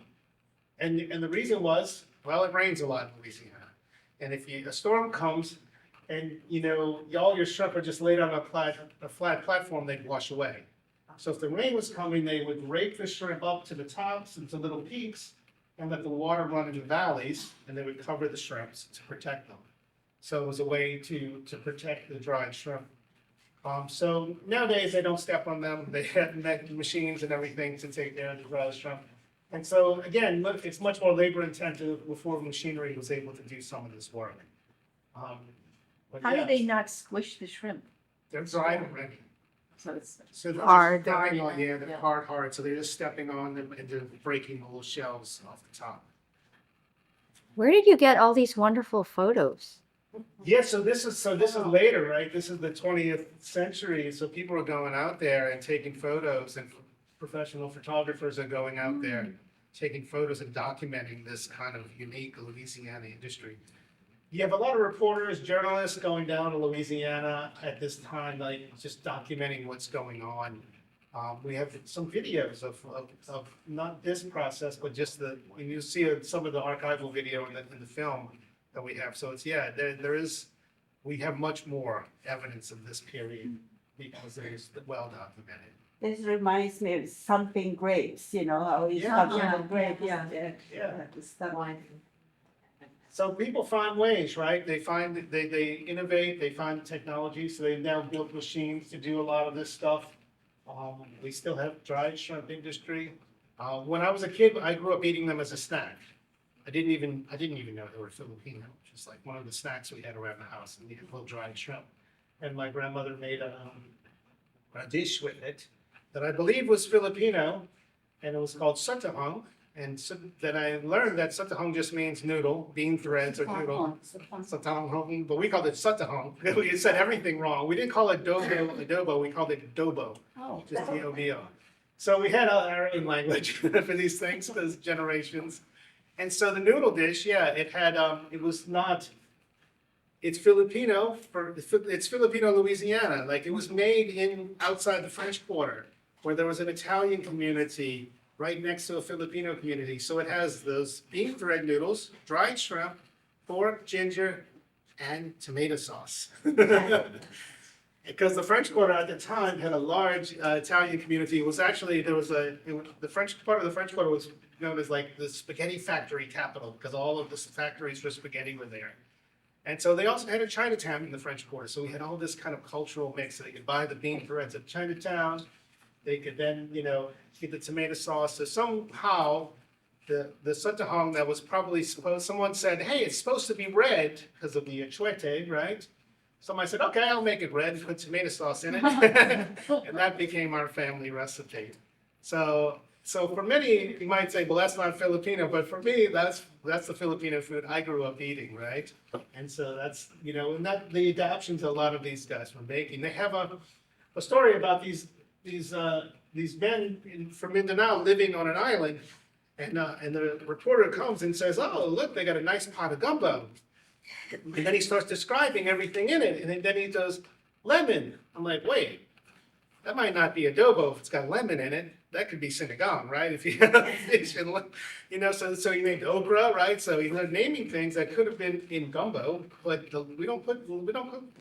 and the reason was, well, it rains a lot in Louisiana, and if a storm comes, and all your shrimp are just laid on a flat platform, they'd wash away. So if the rain was coming, they would rake the shrimp up to the tops into little peaks, and let the water run into valleys, and they would cover the shrimps to protect them. So it was a way to protect the dried shrimp. So nowadays they don't step on them. They have machines and everything to take care of the dried shrimp. And so again, it's much more labor intensive before machinery was able to do some of this work. But How yeah, do they not squish the shrimp? they're dried already. So it's, So they're Hard, just stepping hard, on, they're yeah. hard. So they're just stepping on them and they're breaking the little shells off the top. Where did you get all these wonderful photos? Yeah, so this is later, right? This is the 20th century. So people are going out there and taking photos, and professional photographers are going out there taking photos and documenting this kind of unique Louisiana industry. You have a lot of reporters, journalists going down to Louisiana at this time, like just documenting what's going on. We have some videos of not this process, but just and you see some of the archival video in the film that we have. So we have much more evidence of this period because it is well documented. this reminds me of something grapes, how you Yeah. talk grapes. Yeah. Yeah. The stuff. So people find ways, right? They innovate, they find technology, so they've now built machines to do a lot of this stuff. We still have dried shrimp industry. When I was a kid, I grew up eating them as a snack. I didn't even know they were Filipino. Just like one of the snacks we had around the house, and we had little dried shrimp. And my grandmother made a dish with it that I believe was Filipino, and it was called sotahong. And so then I learned that sotahong just means noodle, bean threads or noodle. Sotahong, but we called it sotahong. We said everything wrong. We didn't call it adobo, we called it dobo, Oh. just D-O-B-O. So we had our own language for these things, for those generations. And so the noodle dish, yeah, it's Filipino, it's Filipino Louisiana. Like it was made outside the French Quarter, where there was an Italian community right next to a Filipino community. So it has those bean thread noodles, dried shrimp, pork, ginger, and tomato sauce. Because the French Quarter at the time had a large Italian community. It was actually, the French part of the French Quarter was known as like the spaghetti factory capital, because all of the factories for spaghetti were there. And so they also had a Chinatown in the French Quarter. So we had all this kind of cultural mix. So they could buy the bean threads at Chinatown. They could then, get the tomato sauce. So somehow the sotahong that was probably someone said, hey, it's supposed to be red because of the achuete, right? Somebody said, okay, I'll make it red, put tomato sauce in it. And that became our family recipe. So So for many, you might say, well, that's not Filipino, but for me, that's the Filipino food I grew up eating, right? And so that's, and that the adaptations a lot of these guys were making. They have a story about these men from Mindanao living on an island, and the reporter comes and says, "Oh, look, they got a nice pot of gumbo." And then he starts describing everything in it, and then he goes, "Lemon." I'm like, wait, that might not be adobo if it's got lemon in it. That could be sinigang, right? If you fish and so he named okra, right? So he started naming things that could have been in gumbo, but we don't put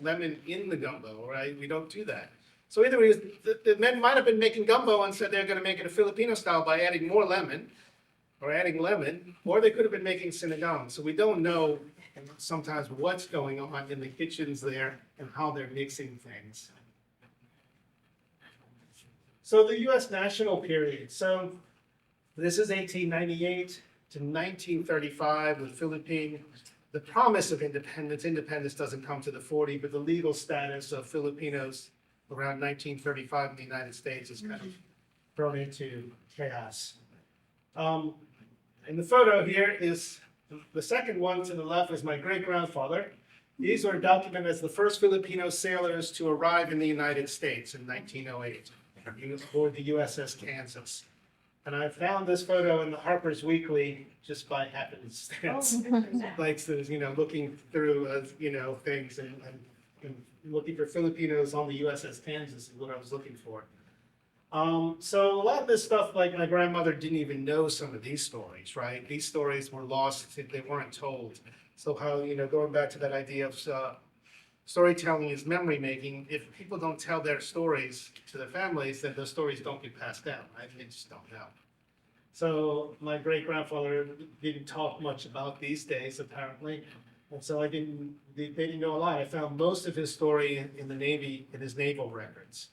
lemon in the gumbo, right? We don't do that. So either the men might have been making gumbo and said they're going to make it a Filipino style by adding more lemon, or they could have been making sinigang. So we don't know sometimes what's going on in the kitchens there and how they're mixing things. So the U.S. national period. So this is 1898 to 1935 with the promise of independence. Independence doesn't come to the 40, but the legal status of Filipinos around 1935 in the United States is kind of thrown into chaos. And the photo here is the second one to the left is my great-grandfather. These are documented as the first Filipino sailors to arrive in the United States in 1908. He was aboard the USS Kansas. And I found this photo in the Harper's Weekly just by happenstance. Like, so, looking through, things and looking for Filipinos on the USS Kansas is what I was looking for. So a lot of this stuff, like my grandmother didn't even know some of these stories, right? These stories were lost, they weren't told. So how, going back to that idea of storytelling is memory making, if people don't tell their stories to their families, then those stories don't get passed down, right? They just don't know. So my great-grandfather didn't talk much about these days, apparently. And so they didn't know a lot. I found most of his story in the Navy, in his naval records.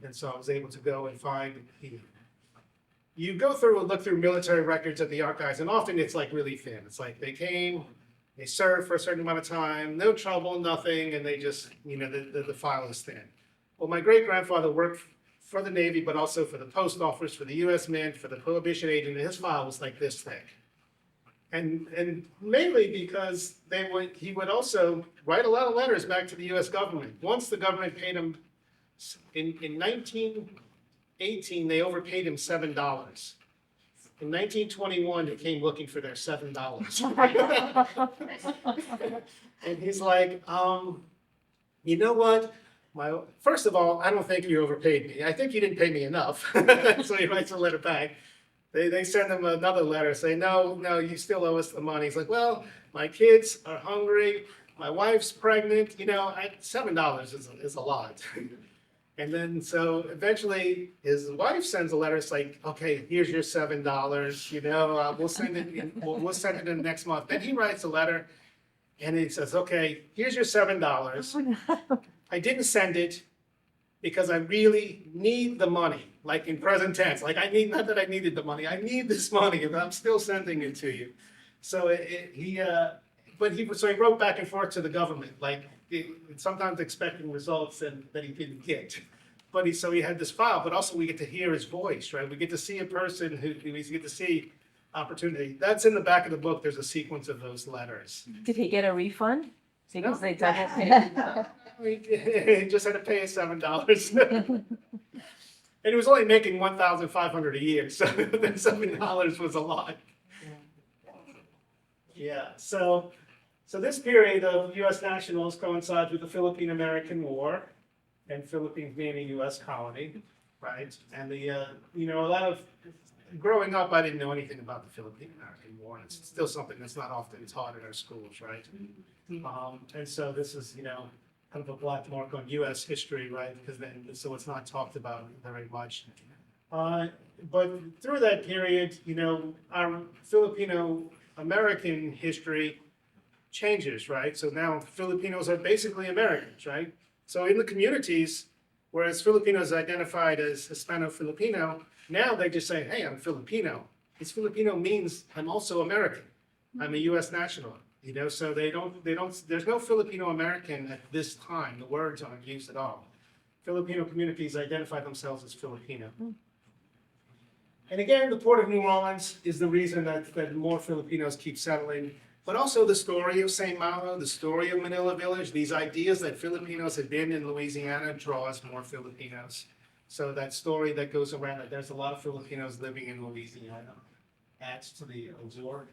And so I was able to go and find, you go through and look through military records at the archives, and often it's like really thin. It's like they came, they served for a certain amount of time, no trouble, nothing, and they just, the file is thin. Well, my great-grandfather worked for the Navy, but also for the Post Office, for the U.S. Mint, for the Prohibition agent, and his file was like this thick. And mainly because he would also write a lot of letters back to the U.S. government. Once the government paid him, in 1918, they overpaid him $7. In 1921, they came looking for their $7. And he's like, you know what? First of all, I don't think you overpaid me. I think you didn't pay me enough. So he writes a letter back. They send him another letter saying, no, you still owe us the money. He's like, well, my kids are hungry. My wife's pregnant. $7 is a lot. And then so eventually his wife sends a letter. It's like, okay, here's your $7. We'll send it. We'll send it in next month. Then he writes a letter, and he says, okay, here's your $7. I didn't send it because I really need the money, like in present tense. Like not that I needed the money. I need this money, and I'm still sending it to you. So he wrote back and forth to the government, sometimes expecting results that he didn't get. But he had this file, but also we get to hear his voice, right? We get to see a person we get to see opportunity. That's in the back of the book. There's a sequence of those letters. Did he get a refund? Because they done it. He just had to pay us $7. And he was only making $1,500 a year, so then $7 was a lot. Yeah, so this period of U.S. nationals coincides with the Philippine-American War, and Philippines being a U.S. colony, right? And a lot of growing up, I didn't know anything about the Philippine-American War, and it's still something that's not often taught in our schools, right? And so this is, kind of a black mark on U.S. history, right? So it's not talked about very much. But through that period, our Filipino-American history changes, right? So now Filipinos are basically Americans, right? So in the communities, whereas Filipinos identified as Hispano-Filipino, now they just say, hey, I'm Filipino. This Filipino means I'm also American. I'm a U.S. national. So there's no Filipino-American at this time. The words aren't used at all. Filipino communities identify themselves as Filipino. And again, the Port of New Orleans is the reason that more Filipinos keep settling, but also the story of St. Malo, the story of Manila Village, these ideas that Filipinos had been in Louisiana draws more Filipinos. So that story that goes around that there's a lot of Filipinos living in Louisiana adds to the allure.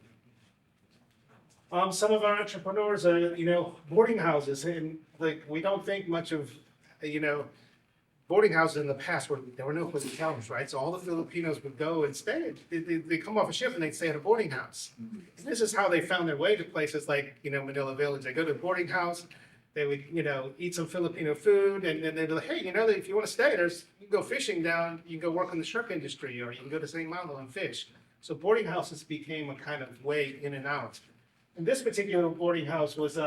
Some of our entrepreneurs are, boarding houses, and like, we don't think much of, boarding houses in the past where there were no hotels, right? So all the Filipinos would go and stay. They come off a ship and they'd stay at a boarding house. And this is how they found their way to places like, Manila Village. They go to a boarding house, they would, eat some Filipino food, and then they'd be like, hey, if you want to stay, you can go fishing down, you can go work in the shrimp industry, or you can go to St. Malo and fish. So boarding houses became a kind of way in and out. And this particular boarding house was,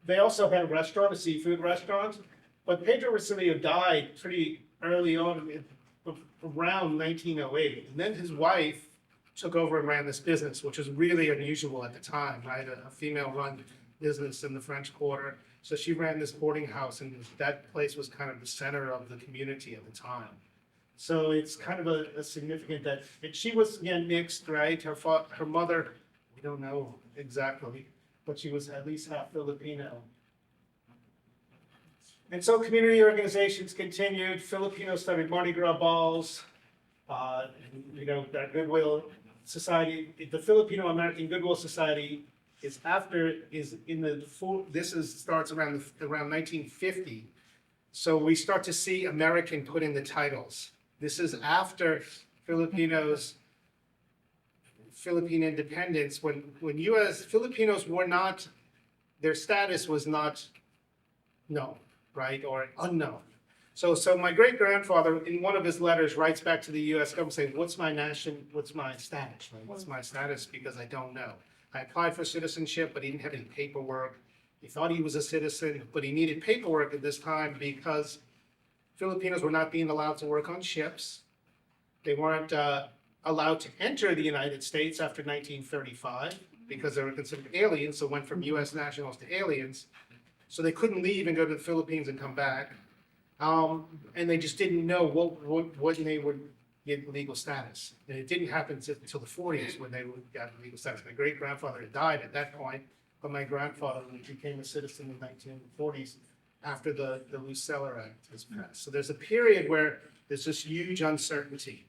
they also had a restaurant, a seafood restaurant, but Pedro Rosillo died pretty early on, around 1908. And then his wife took over and ran this business, which was really unusual at the time, right? A female-run business in the French Quarter. So she ran this boarding house, and that place was kind of the center of the community at the time. So it's kind of a significant that she was, again, mixed, right? Her mother, we don't know exactly, but she was at least half Filipino. And so community organizations continued. Filipinos started Mardi Gras balls. That Goodwill Society, the Filipino American Goodwill Society starts around 1950. So we start to see American put in the titles. This is after Philippine independence, when U.S. Filipinos were not, their status was not known, right, or unknown. So my great-grandfather, in one of his letters, writes back to the U.S. government saying, what's my status, right? What's my status, because I don't know. I applied for citizenship, but he didn't have any paperwork. He thought he was a citizen, but he needed paperwork at this time because Filipinos were not being allowed to work on ships. They weren't allowed to enter the United States after 1935 because they were considered aliens, so went from U.S. nationals to aliens. So they couldn't leave and go to the Philippines and come back. And they just didn't know when they would get legal status. And it didn't happen until the 40s when they got legal status. My great-grandfather had died at that point, but my grandfather became a citizen in the 1940s after the Luceller Act was passed. So there's a period where there's this huge uncertainty.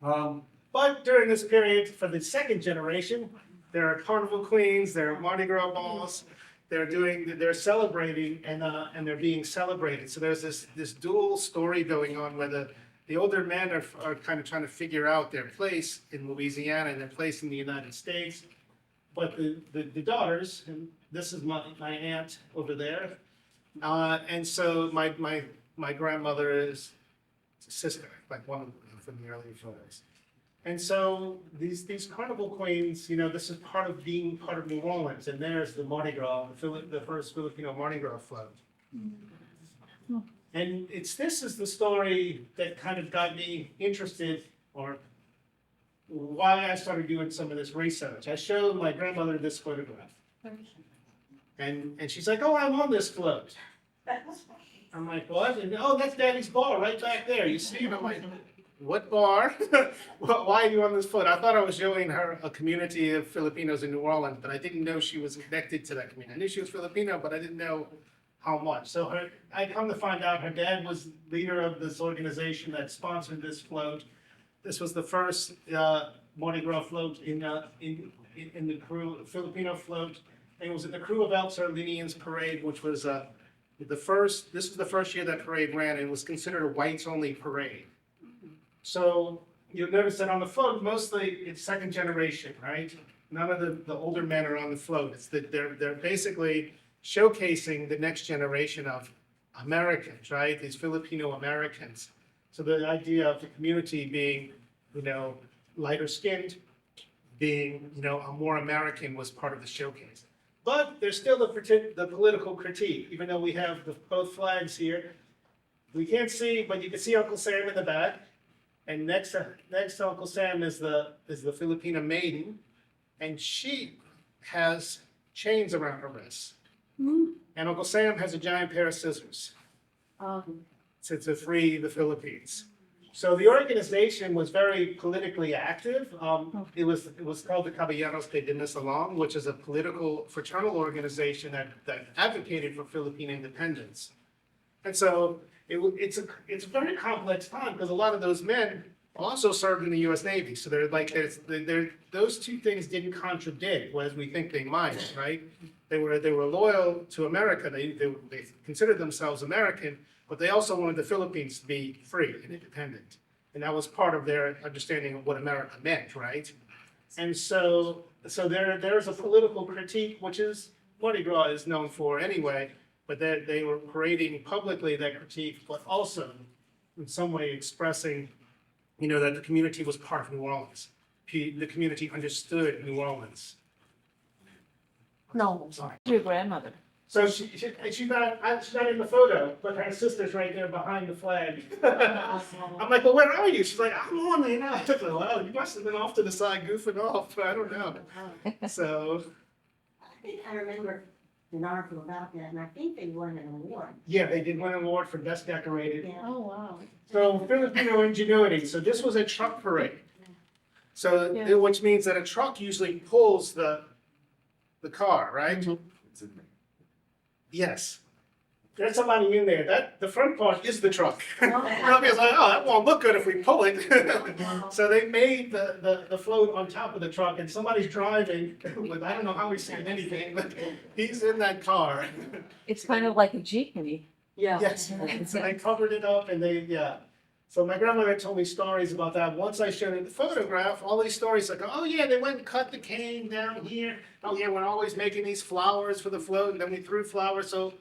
But during this period, for the second generation, there are carnival queens, there are Mardi Gras balls, they're celebrating and they're being celebrated. So there's this dual story going on where the older men are kind of trying to figure out their place in Louisiana and their place in the United States. But the daughters, and this is my aunt over there, and so my grandmother is sister, like one of them from the early photos. And so these carnival queens, this is part of being part of New Orleans, and there's the Mardi Gras, the first Filipino Mardi Gras float. And this is the story that kind of got me interested, or why I started doing some of this research. I showed my grandmother this photograph, and she's like, "Oh, I'm on this float." I'm like, "What?" And, "Oh, that's Daddy's bar right back there. You see?" And I'm like, "What bar? Why are you on this float?" I thought I was showing her a community of Filipinos in New Orleans, but I didn't know she was connected to that community. I knew she was Filipino, but I didn't know how much. So I come to find out her dad was leader of this organization that sponsored this float. This was the first Mardi Gras float in the crew, Filipino float. And it was in the crew of El Sardinians parade, which was this was the first year that parade ran, and it was considered a whites-only parade. So you'll notice that on the float, mostly it's second generation, right? None of the older men are on the float. They're basically showcasing the next generation of Americans, right? These Filipino Americans. So the idea of the community being, lighter skinned, being, a more American was part of the showcase. But there's still the political critique, even though we have both flags here. We can't see, but you can see Uncle Sam in the back. And next to Uncle Sam is the Filipina maiden, and she has chains around her wrists. And Uncle Sam has a giant pair of scissors to free the Philippines. So the organization was very politically active. It was called the Caballeros de Dinisalong, which is a political fraternal organization that advocated for Philippine independence. And so it's a very complex time because a lot of those men also served in the U.S. Navy. So those two things didn't contradict, as we think they might, right? They were loyal to America. They considered themselves American, but they also wanted the Philippines to be free and independent. And that was part of their understanding of what America meant, right? And so there's a political critique, which is Mardi Gras is known for anyway, but they were parading publicly that critique, but also in some way expressing, that the community was part of New Orleans. The community understood New Orleans. No, Sorry. Your grandmother. So she's not in the photo, but her sister's right there behind the flag. I'm like, well, where are you? She's like, I'm on there now. I was like, well, you must have been off to the side goofing off. I don't know. So, I think I remember an article about that, and I think they won an award. yeah, they did win an award for best decorated. Yeah. Oh, wow. So Filipino ingenuity. So this was a truck parade. So, Yeah. which means that a truck usually pulls the car, right? It's in there. Yes. There's somebody in there. The front part is the truck. Everybody's like, oh, that won't look good if we pull it. So they made the float on top of the truck, and somebody's driving with, I don't know how he's seeing anything, but he's in that car. It's kind of like a jeepney. Yes. So they covered it up and yeah. So my grandmother told me stories about that. Once I showed her the photograph, all these stories like, oh yeah, they went and cut the cane down here. Oh yeah, we're always making these flowers for the float, and then we threw flowers. So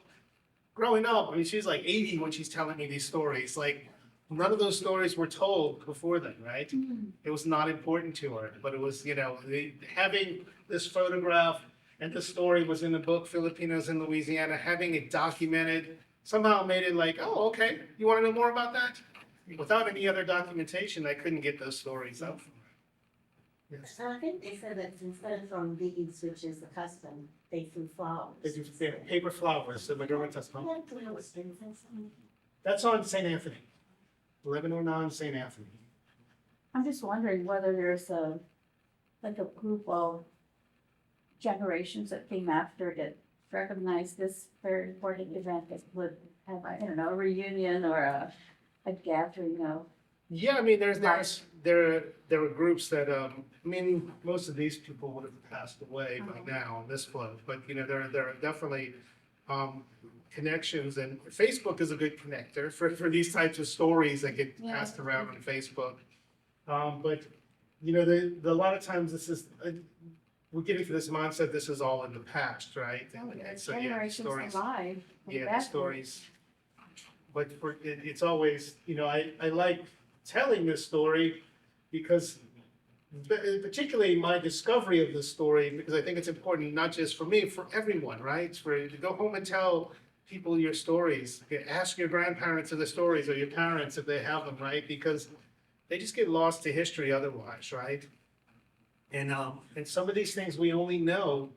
growing up, I mean, she's like 80 when she's telling me these stories. Like, none of those stories were told before then, right? It was not important to her, but it was, having this photograph and the story was in the book, Filipinos in Louisiana, having it documented somehow made it like, oh, okay, you want to know more about that? Without any other documentation, I couldn't get those stories out from her. Yes. I think they said that instead of throwing beads, which is the custom, they threw flowers. They do paper flowers, so my grandma tells me. Yeah. That's on St. Anthony, 1109 St. Anthony. I'm just wondering whether there's a group of generations that came after that recognized this very important event that would have, I don't know, a reunion or a gathering of. Yeah, I mean, there were groups that, most of these people would have passed away by now on this float, but, there are definitely, connections, and Facebook is a good connector for these types of stories that get Yeah. passed around on Facebook. But, a lot of times this is, we're getting to this mindset, this is all in the past, right? And so, yeah, the Generations stories, alive. yeah, the stories. But it's always, I like telling this story because particularly my discovery of this story, because I think it's important, not just for me, for everyone, right? For to go home and tell people your stories, ask your grandparents of the stories or your parents if they have them, right? Because they just get lost to history otherwise, right? And some of these things we only know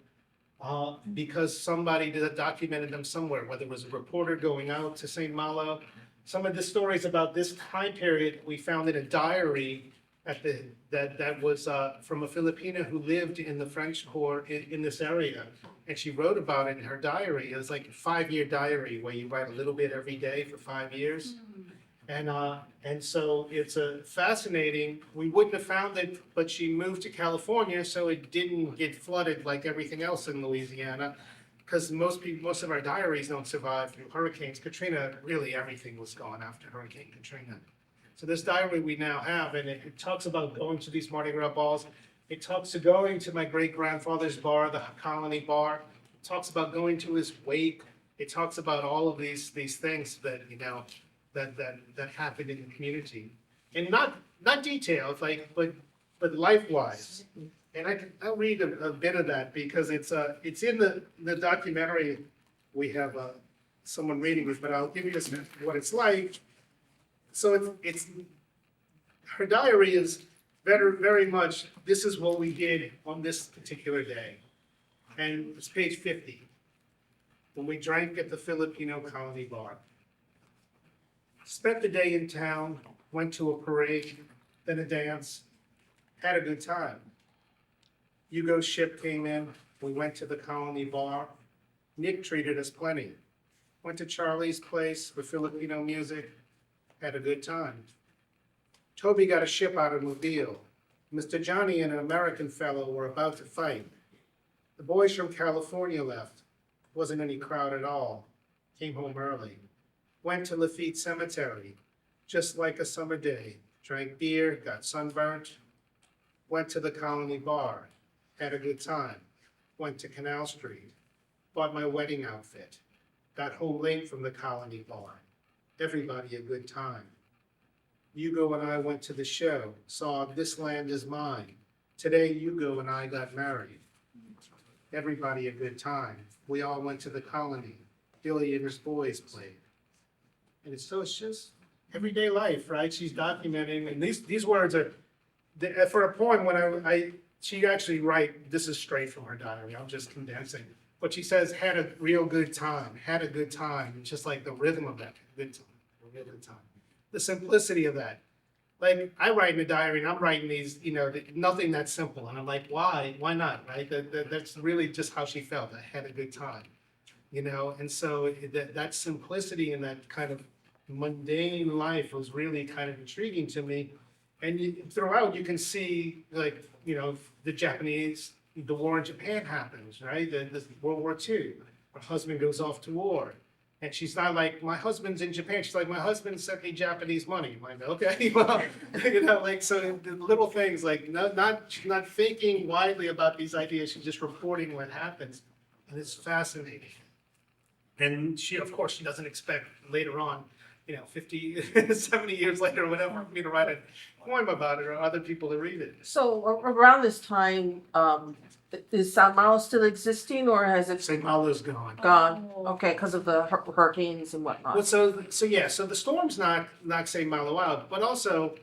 because somebody documented them somewhere, whether it was a reporter going out to St. Malo. Some of the stories about this time period we found in a diary that was from a Filipina who lived in the French court in this area. And she wrote about it in her diary. It was like a 5-year diary where you write a little bit every day for 5 years. And so it's a fascinating, we wouldn't have found it, but she moved to California, so it didn't get flooded like everything else in Louisiana. Because most of our diaries don't survive through hurricanes. Katrina, really everything was gone after Hurricane Katrina. So this diary we now have, and it talks about going to these Mardi Gras balls. It talks to going to my great-grandfather's bar, the Colony Bar. It talks about going to his wake. It talks about all of these things that, that happened in the community, and not detailed, but life-wise. And I'll read a bit of that because it's in the documentary. We have someone reading it, but I'll give you just what it's like. So it's her diary is very, very much, this is what we did on this particular day. And it's page 50. When we drank at the Filipino Colony Bar. Spent the day in town, went to a parade, then a dance, had a good time. Hugo's ship came in, we went to the Colony Bar. Nick treated us plenty. Went to Charlie's place with Filipino music, had a good time. Toby got a ship out of Mobile. Mr. Johnny and an American fellow were about to fight. The boys from California left. Wasn't any crowd at all. Came home early. Went to Lafitte Cemetery, just like a summer day. Drank beer, got sunburnt. Went to the Colony Bar, had a good time. Went to Canal Street, bought my wedding outfit. Got home late from the Colony Bar. Everybody a good time. Hugo and I went to the show, saw This Land Is Mine. Today, Hugo and I got married. Everybody a good time. We all went to the Colony. Billy and his boys played. And it's just everyday life, right? She's documenting, and these words are, for a poem, when she actually this is straight from her diary, I'm just condensing. But she says, had a real good time, had a good time. It's just like the rhythm of that, good time, a real good time. The simplicity of that. Like, I write in a diary and I'm writing these, nothing that simple. And I'm like, why not, right? That's really just how she felt. I had a good time, And so that simplicity and that kind of mundane life was really kind of intriguing to me. And throughout you can see, the Japanese, the war in Japan happens, right? The World War II. Her husband goes off to war. And she's not like, my husband's in Japan. She's like, my husband sent me Japanese money. I'm like, okay, well, so the little things, she's not thinking widely about these ideas. She's just reporting what happens. And it's fascinating. And she, of course, she doesn't expect later on, 50, 70 years later or whatever, for me to write a poem about it or other people to read it. So around this time, is San Malo still existing, or has it St. Malo's gone. gone? Okay, because of the hurricanes and whatnot. Well, so the storm's not St. Malo out, but also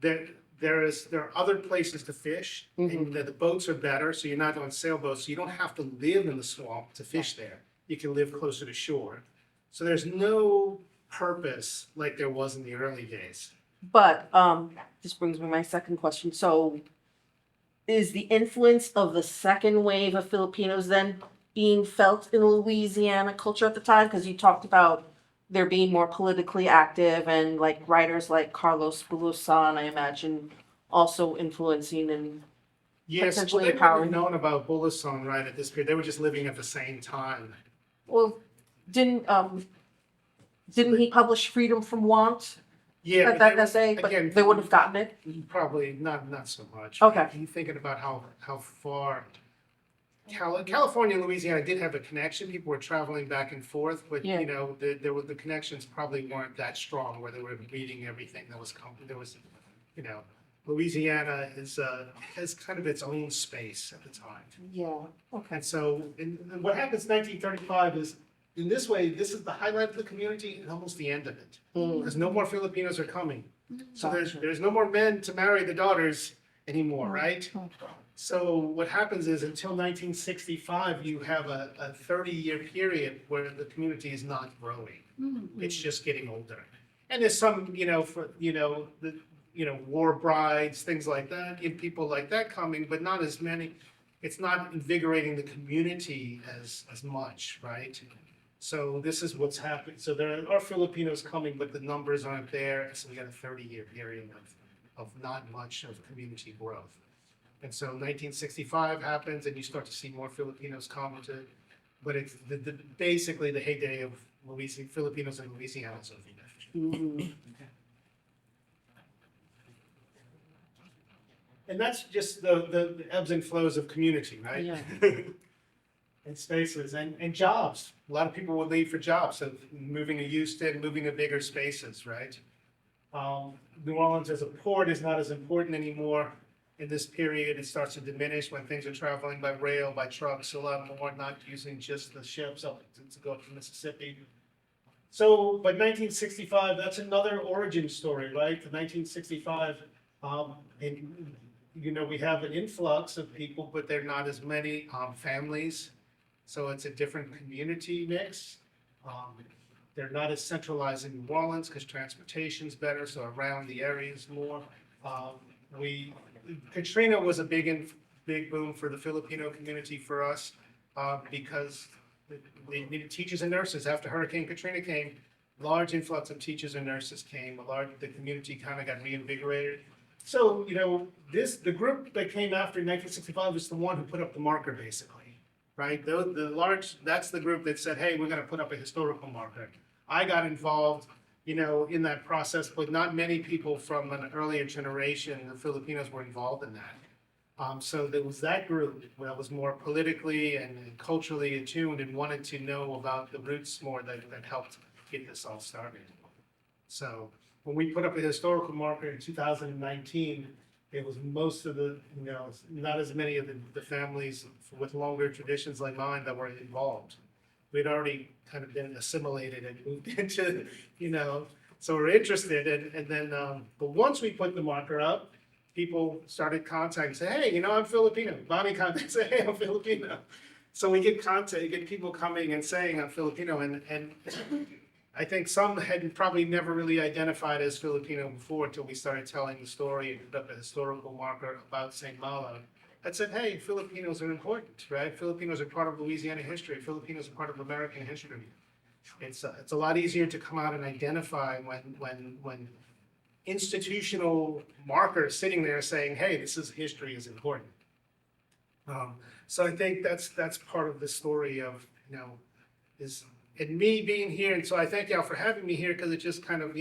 there are other places to fish, and the boats are better, so you're not on sailboats, so you don't have to live in the swamp to fish there. You can live closer to shore. So there's no purpose like there was in the early days. But this brings me to my second question. So is the influence of the second wave of Filipinos then being felt in Louisiana culture at the time? Because you talked about there being more politically active and like writers like Carlos Bulosan, I imagine, also influencing and Yes, well, potentially they wouldn't have empowering. known about Bullason right at this period. They were just living at the same time. Well, didn't he publish Freedom from Want? Yeah, That but essay, but again, they wouldn't have gotten it. probably not so much. Okay. You're thinking about how far California and Louisiana did have a connection. People were traveling back and forth, but Yeah. the connections probably weren't that strong where they were reading everything that was coming. There was, Louisiana has kind of its own space at the time. Yeah. Okay. And so, and what happens in 1935 is, in this way, this is the highlight of the community and almost the end of it. Because no more Filipinos are coming. So there's no more men to marry the daughters anymore, right? So what happens is, until 1965, you have a 30-year period where the community is not growing. It's just getting older. And there's some, war brides, things like that, and people like that coming, but not as many. It's not invigorating the community as much, right? So this is what's happening. So there are Filipinos coming, but the numbers aren't there. So we got a 30-year period of not much of community growth. And so 1965 happens, and you start to see more Filipinos come to, but it's basically the heyday of Filipinos in Louisiana. So and that's just the ebbs and flows of community, right? Yeah. And spaces and jobs. A lot of people would leave for jobs, so moving to Houston, moving to bigger spaces, right? New Orleans as a port is not as important anymore. In this period, it starts to diminish when things are traveling by rail, by trucks, a lot more, not using just the ships up to go to Mississippi. So, but 1965, that's another origin story, right? The 1965, and we have an influx of people, but they're not as many families. So it's a different community mix. They're not as centralized in New Orleans because transportation's better, so around the area is more. Katrina was a big boom for the Filipino community for us because they needed teachers and nurses. After Hurricane Katrina came, large influx of teachers and nurses came. The community kind of got reinvigorated. So, the group that came after 1965 is the one who put up the marker, basically, right? That's the group that said, hey, we're going to put up a historical marker. I got involved, in that process, but not many people from an earlier generation, the Filipinos, were involved in that. So there was that group that was more politically and culturally attuned and wanted to know about the roots more that helped get this all started. So when we put up a historical marker in 2019, it was most of the, not as many of the families with longer traditions like mine that were involved. We'd already kind of been assimilated and moved into, so we're interested. And then, but once we put the marker up, people started contacting, say, hey, I'm Filipino. Bonnie contacted, say, hey, I'm Filipino. So we get people coming and saying I'm Filipino. And I think some had probably never really identified as Filipino before until we started telling the story and put up a historical marker about St. Malo. That said, hey, Filipinos are important, right? Filipinos are part of Louisiana history. Filipinos are part of American history. It's a lot easier to come out and identify when institutional markers sitting there saying, hey, history is important. So I think that's part of the story of, and me being here. And so I thank y'all for having me here because it just kind of,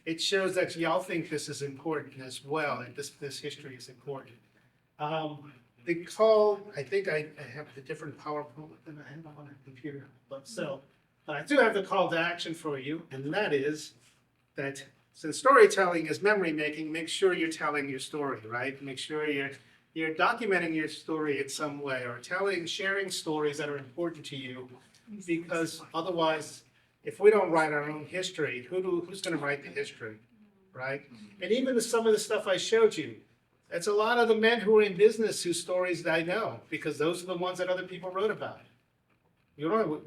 it shows that y'all think this is important as well, and this history is important. The call, I think I have the different PowerPoint than I have on a computer, but I do have the call to action for you, and that is that since storytelling is memory making, make sure you're telling your story, right? Make sure you're documenting your story in some way, or sharing stories that are important to you, because otherwise, if we don't write our own history, who's going to write the history, right? And even some of the stuff I showed you, it's a lot of the men who are in business whose stories I know, because those are the ones that other people wrote about.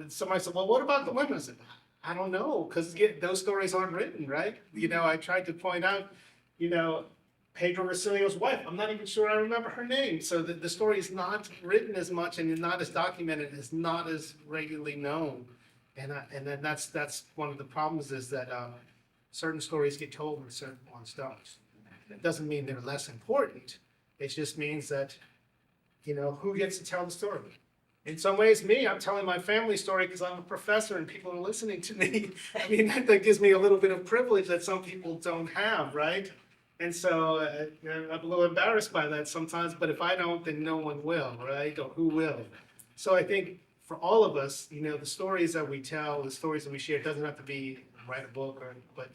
Somebody said, well, what about the women? I said, I don't know, because those stories aren't written, right? I tried to point out, Pedro Rosilio's wife. I'm not even sure I remember her name. So the story is not written as much and not as documented, is not as regularly known. And then that's one of the problems is that certain stories get told and certain ones don't. It doesn't mean they're less important. It just means that, who gets to tell the story? In some ways, I'm telling my family story because I'm a professor and people are listening to me. I mean, that gives me a little bit of privilege that some people don't have, right? And so I'm a little embarrassed by that sometimes, but if I don't, then no one will, right? Or who will? So I think for all of us, the stories that we tell, the stories that we share, it doesn't have to be write a book, but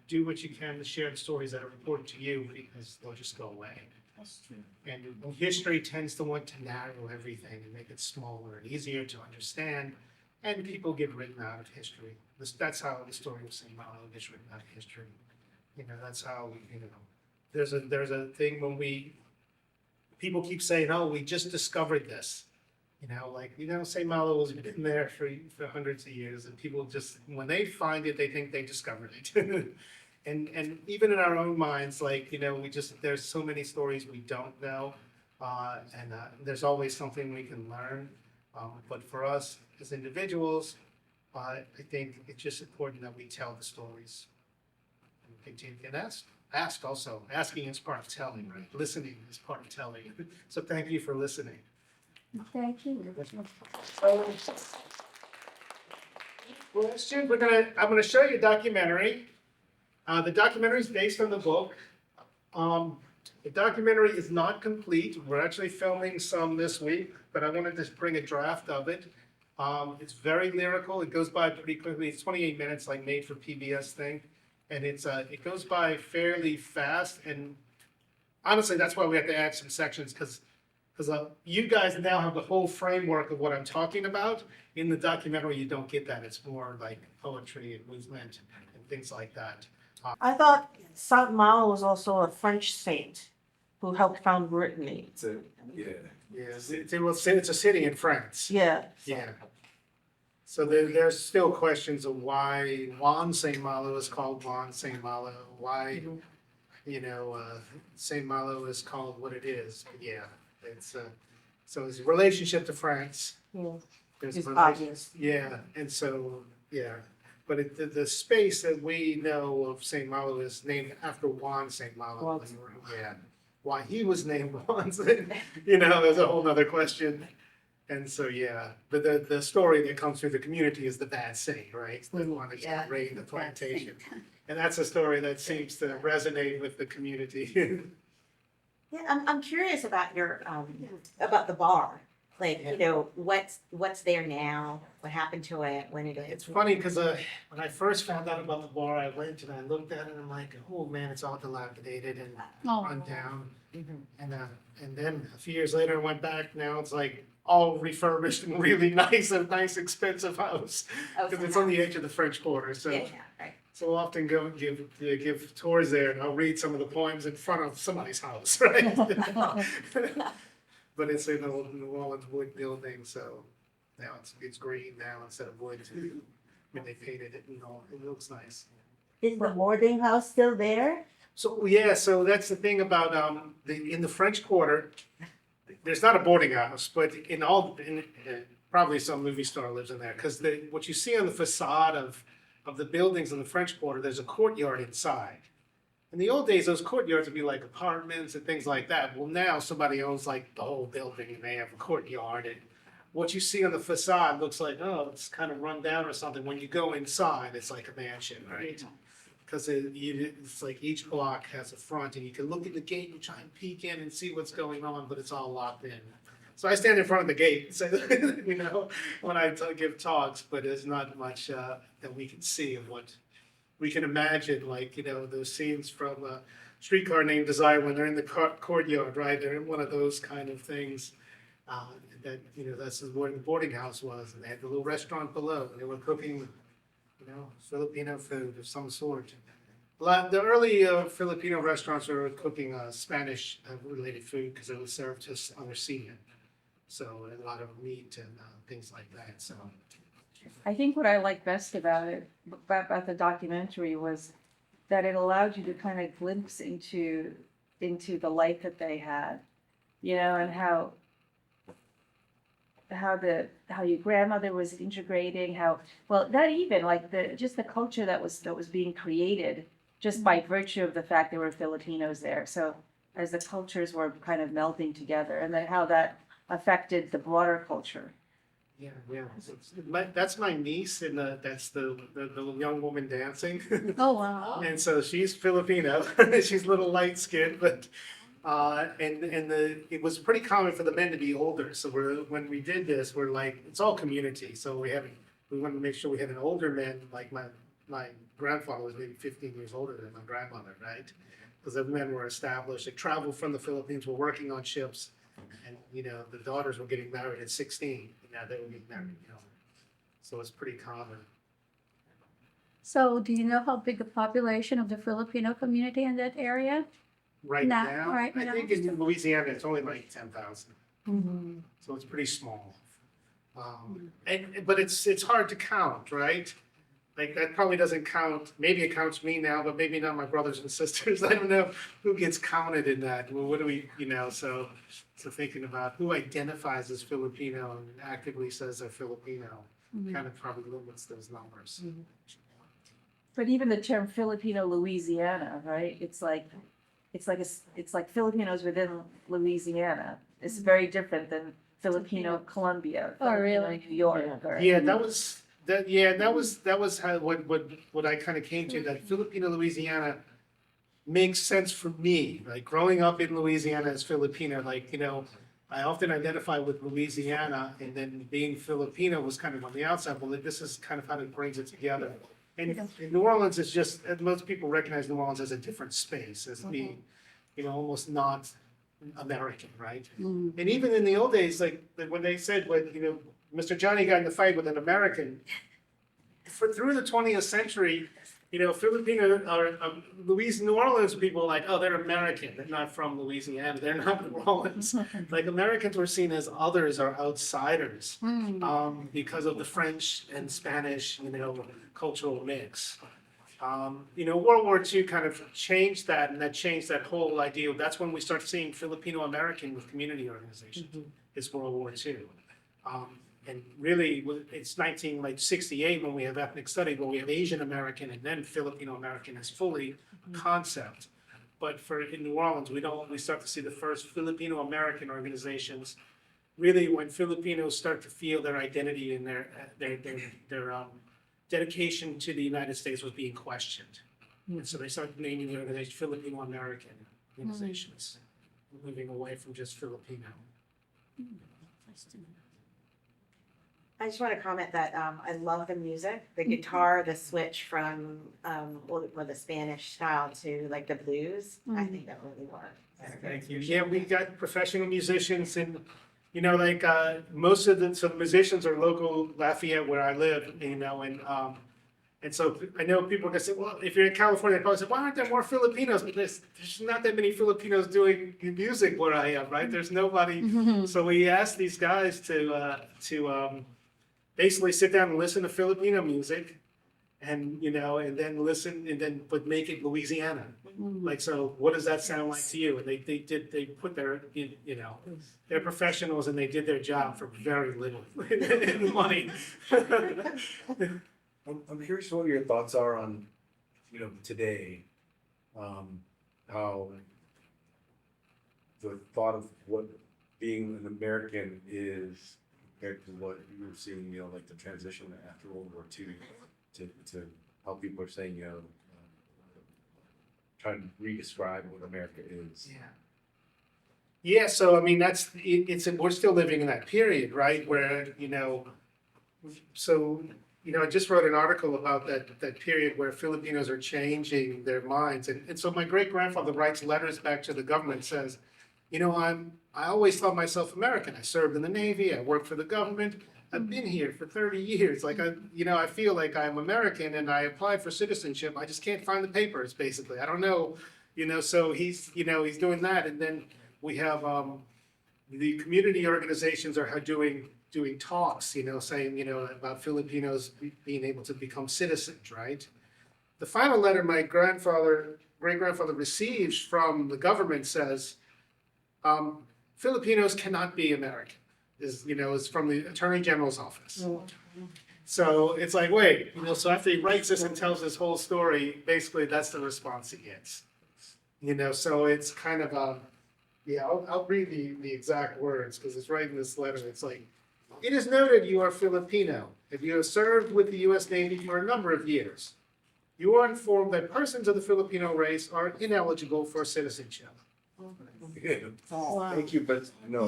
do what you can to share the stories that are important to you because they'll just go away. That's true. And history tends to want to narrow everything and make it smaller and easier to understand, and people get written out of history. That's how the story of St. Malo gets written out of history. That's how, there's a thing when people keep saying, oh, we just discovered this. St. Malo has been there for hundreds of years, and people just, when they find it, they think they discovered it. And even in our own minds, there's so many stories we don't know, and there's always something we can learn. But for us as individuals, I think it's just important that we tell the stories and continue to ask also. Asking is part of telling, right? Listening is part of telling. So thank you for listening. Thank you. Question, I'm gonna show you a documentary. The documentary is based on the book. The documentary is not complete. We're actually filming some this week, but I wanted to bring a draft of it. It's very lyrical. It goes by pretty quickly. It's 28 minutes, like made for PBS thing, and it goes by fairly fast. And honestly, that's why we have to add some sections because you guys now have the whole framework of what I'm talking about. In the documentary, you don't get that. It's more like poetry and movement and things like that. I thought Saint Malo was also a French saint who helped found Brittany. Yeah. Yes, it's a city in France. Yeah. Yeah. So there's still questions of why Juan St. Malo is called Juan St. Malo, why, St. Malo is called what it is. Yeah, it's, so his relationship to France. Yeah. There's It's a obvious. Yeah, and so, yeah, but the space that we know of St. Malo is named after Juan St. Malo. Juan. Yeah, why he was named Juan, there's a whole nother question. And so, yeah, but the story that comes through the community is the bad saint, right? The one that's Yeah. raiding the plantation. And that's a story that seems to resonate with the community. Yeah, I'm curious about about the bar. Like, what's there now? What happened to it? When it It's is? funny because when I first found out about the bar, I went and I looked at it and I'm like, oh man, it's all dilapidated and Oh. run down. Mhm. And then a few years later, I went back. Now it's like all refurbished and really nice, a nice, expensive house Oh, because it's on the edge of the French Quarter. So, Yeah, right. so I'll often go and give tours there, and I'll read some of the poems in front of somebody's house, right? But it's an old New Orleans wood building, so now it's green now instead of wood. I mean, they painted it and all. It looks nice. Is the boarding house still there? So yeah, so that's the thing about in the French Quarter, there's not a boarding house, but probably some movie star lives in there because what you see on the facade of the buildings in the French Quarter, there's a courtyard inside. In the old days, those courtyards would be like apartments and things like that. Well, now somebody owns like the whole building and they have a courtyard. And what you see on the facade looks like, oh, it's kind of run down or something. When you go inside, it's like a mansion, right? Because it's like each block has a front and you can look at the gate and try and peek in and see what's going on, but it's all locked in. So I stand in front of the gate and say, when I give talks, but there's not much that we can see of what we can imagine, like, those scenes from Streetcar Named Desire when they're in the courtyard, right? They're in one of those kind of things. That's where the boarding house was. And they had the little restaurant below. And they were cooking, Filipino food of some sort. The early Filipino restaurants were cooking Spanish related food because it was served just on their seating. So a lot of meat and things like that. So. I think what I like best about the documentary was that it allowed you to kind of glimpse into the life that they had, and how your grandmother was integrating, not even like the culture that was being created just by virtue of the fact there were Filipinos there. So as the cultures were kind of melding together, and then how that affected the broader culture. Yeah. That's my niece, and that's the young woman dancing. Oh, wow. And so she's Filipino. She's a little light skinned, but it was pretty common for the men to be older. So when we did this, we're like, it's all community. So we wanted to make sure we had an older man. Like my grandfather was maybe 15 years older than my grandmother, right? Because the men were established. They traveled from the Philippines, were working on ships. And, the daughters were getting married at 16. And now they were getting married, So it's pretty common. So do you know how big the population of the Filipino community in that area? Right Nah, now, right I now. think in Louisiana, it's only like 10,000. Mm-hmm. So it's pretty small. But it's hard to count, right? Like that probably doesn't count. Maybe it counts me now, but maybe not my brothers and sisters. I don't know who gets counted in that. Well, what do we, so thinking about who identifies as Filipino and actively says they're Filipino kind of probably limits those numbers. But even the term Filipino Louisiana, right? It's like Filipinos within Louisiana. It's very different than Filipino Colombia. Oh, really? Filipino New York. Or, Yeah, that was how what I kind of came to, that Filipino Louisiana makes sense for me. Like growing up in Louisiana as Filipino, I often identify with Louisiana, and then being Filipino was kind of on the outside. Well, this is kind of how it brings it together. And New Orleans is just, most people recognize New Orleans as a different space, as being, almost not American, right? And even in the old days, like when they said, Mr. Johnny got in a fight with an American, through the 20th century, Filipino or New Orleans people are like, oh, they're American. They're not from Louisiana. They're not New Orleans. Like Americans were seen as others or outsiders because of the French and Spanish, cultural mix. World War II kind of changed that, and that changed that whole idea. That's when we start seeing Filipino American with community organizations. It's World War II. And really, it's 1968 when we have ethnic study, where we have Asian American and then Filipino American as fully a concept. But in New Orleans, we start to see the first Filipino American organizations. Really, when Filipinos start to feel their identity and their dedication to the United States was being questioned. And so they started naming the organization Filipino American organizations, moving away from just Filipino. I just want to comment that I love the music, the guitar, the switch from the Spanish style to like the blues. I think that really worked. Thank you. Yeah, we got professional musicians and, most of the musicians are local Lafayette where I live, and so I know people are gonna say, well, if you're in California, they probably say, why aren't there more Filipinos? But there's not that many Filipinos doing music where I am, right? There's nobody. So we asked these guys to basically sit down and listen to Filipino music and then listen but make it Louisiana. Like, so what does that sound like to you? And they put they're professionals and they did their job for very little money. I'm curious what your thoughts are on, today, how the thought of what being an American is compared to what you were seeing, like the transition after World War II to how people are saying, trying to re-describe what America is. Yeah, so I mean we're still living in that period, right? Where I just wrote an article about that period where Filipinos are changing their minds, and so my great grandfather writes letters back to the government, says, I always thought myself American. I served in the Navy. I worked for the government. I've been here for 30 years. Like I feel like I'm American, and I applied for citizenship. I just can't find the papers. Basically, I don't know. So he's doing that, and then we have the community organizations are doing talks. Saying about Filipinos being able to become citizens. Right. The final letter my great grandfather receives from the government says, Filipinos cannot be American. Is from the Attorney General's office. So it's like, wait, so after he writes this and tells his whole story, basically that's the response he gets. So it's kind of I'll read the exact words because it's right in this letter. It's like, it is noted you are Filipino and you have served with the U.S. Navy for a number of years. You are informed that persons of the Filipino race are ineligible for citizenship. Yeah. Thank you, but no.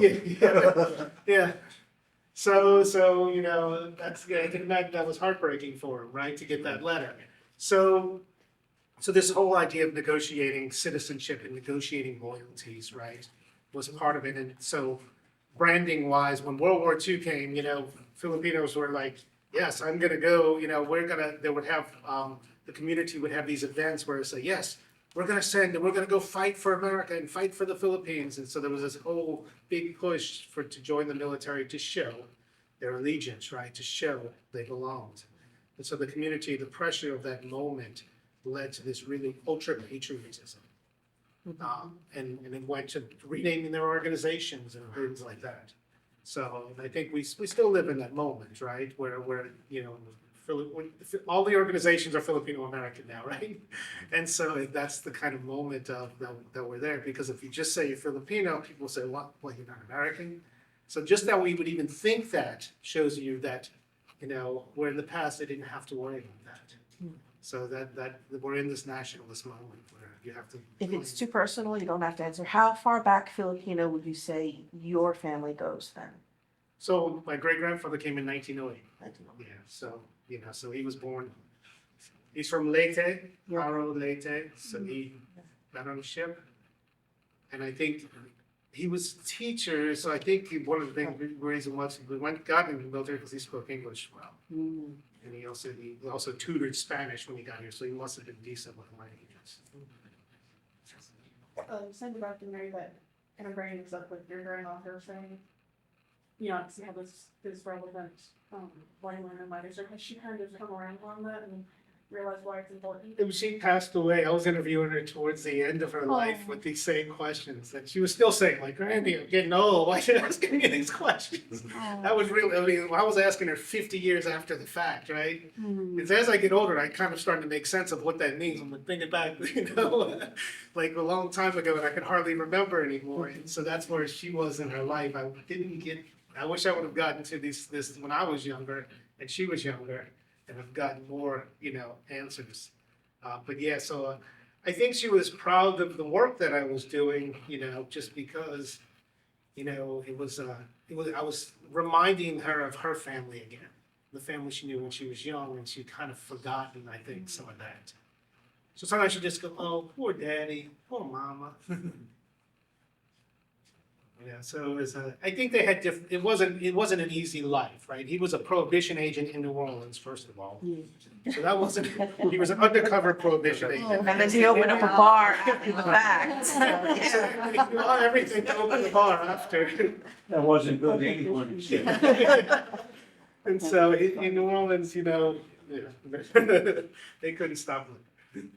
Yeah. So that's I can imagine that was heartbreaking for him, right, to get that letter. So this whole idea of negotiating citizenship and negotiating loyalties, right, was part of it. And so branding wise, when World War II came, Filipinos were like, yes, I'm gonna go. They would have the community would have these events where it say, yes, we're going to go fight for America and fight for the Philippines. And so there was this whole big push to join the military to show their allegiance, right? To show they belonged. And so the community, the pressure of that moment led to this really ultra patriotism. And it went to renaming their organizations and things like that. So I think we still live in that moment, right? Where all the organizations are Filipino American now, right? And so that's the kind of moment that we're there. Because if you just say you're Filipino, people say, what? Well, you're not American? So just that we would even think that shows you that, where in the past they didn't have to worry about that. So that we're in this nationalist moment where you have to. If it's too personal, you don't have to answer. How far back Filipino would you say your family goes then? So my great grandfather came in 1908. Yeah. So so he was born. He's from Leyte, Aro Leyte. So he got on a ship, and I think he was a teacher, so I think one of the things, reason was we got into the military because he spoke English well. And he also tutored Spanish when he got here, so he must have been decent with languages. Send about the Mary that kind of brings up with your grandmother saying, you know, to have this relevant, language and letters, or has she kind of come around on that and realized why it's important? And she passed away. I was interviewing her towards the end of her life with these same questions, and she was still saying, like, Randy, I'm getting old. Why are you asking me these questions? That was really, I mean, I was asking her 50 years after the fact, right? It's as I get older, I kind of starting to make sense of what that means. I'm like thinking back, you know, like a long time ago, and I could hardly remember anymore. And so that's where she was in her life. I wish I would have gotten to this when I was younger and she was younger, and have gotten more, you know, answers. But yeah, so I think she was proud of the work that I was doing, you know, just because, you know, I was reminding her of her family again, the family she knew when she was young, and she'd kind of forgotten, I think, some of that. So sometimes she just go, oh, poor daddy, poor mama. Yeah, so it was, I think they had different, it wasn't an easy life, right? He was a prohibition agent in New Orleans, first of all. So that wasn't, he was an undercover prohibition agent. And then he opened up a bar after the fact. Well, everything to open the bar after. That wasn't good anyone. And so in New Orleans, you know, yeah, they couldn't stop him.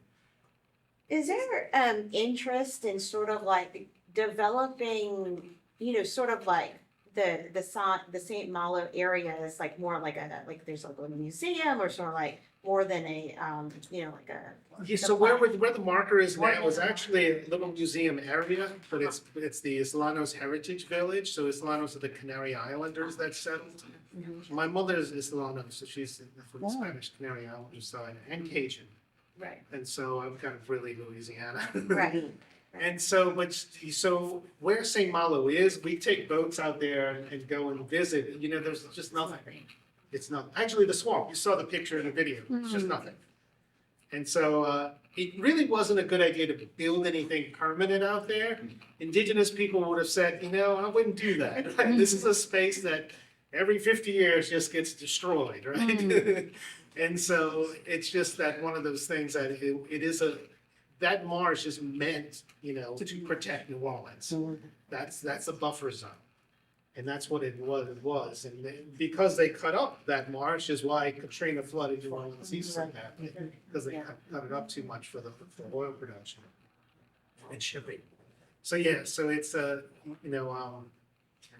Is there interest in sort of like developing, you know, sort of like the St. Malo area is like more like there's like a museum, or sort of like more than a you know, like a. Yeah, so where the marker is now is actually a little museum area, but it's the Islanos Heritage Village. So Islanos are the Canary Islanders that settled. My mother is Islano, so she's from the Spanish Canary Islanders side, and Cajun. Right. And so I'm kind of really Louisiana. Right. And so, so where St. Malo is, we take boats out there and go and visit. You know, there's just nothing. It's not actually the swamp. You saw the picture in the video. It's just nothing. And so it really wasn't a good idea to build anything permanent out there. Indigenous people would have said, you know, I wouldn't do that. Right? This is a space that every 50 years just gets destroyed, right? And so it's just that one of those things that it is that marsh is meant, you know, to protect New Orleans. That's a buffer zone. And that's what it was. And because they cut up that marsh is why Katrina flooded New Orleans east like that. Because they cut it up too much for oil production and shipping. So yeah, so it's you know,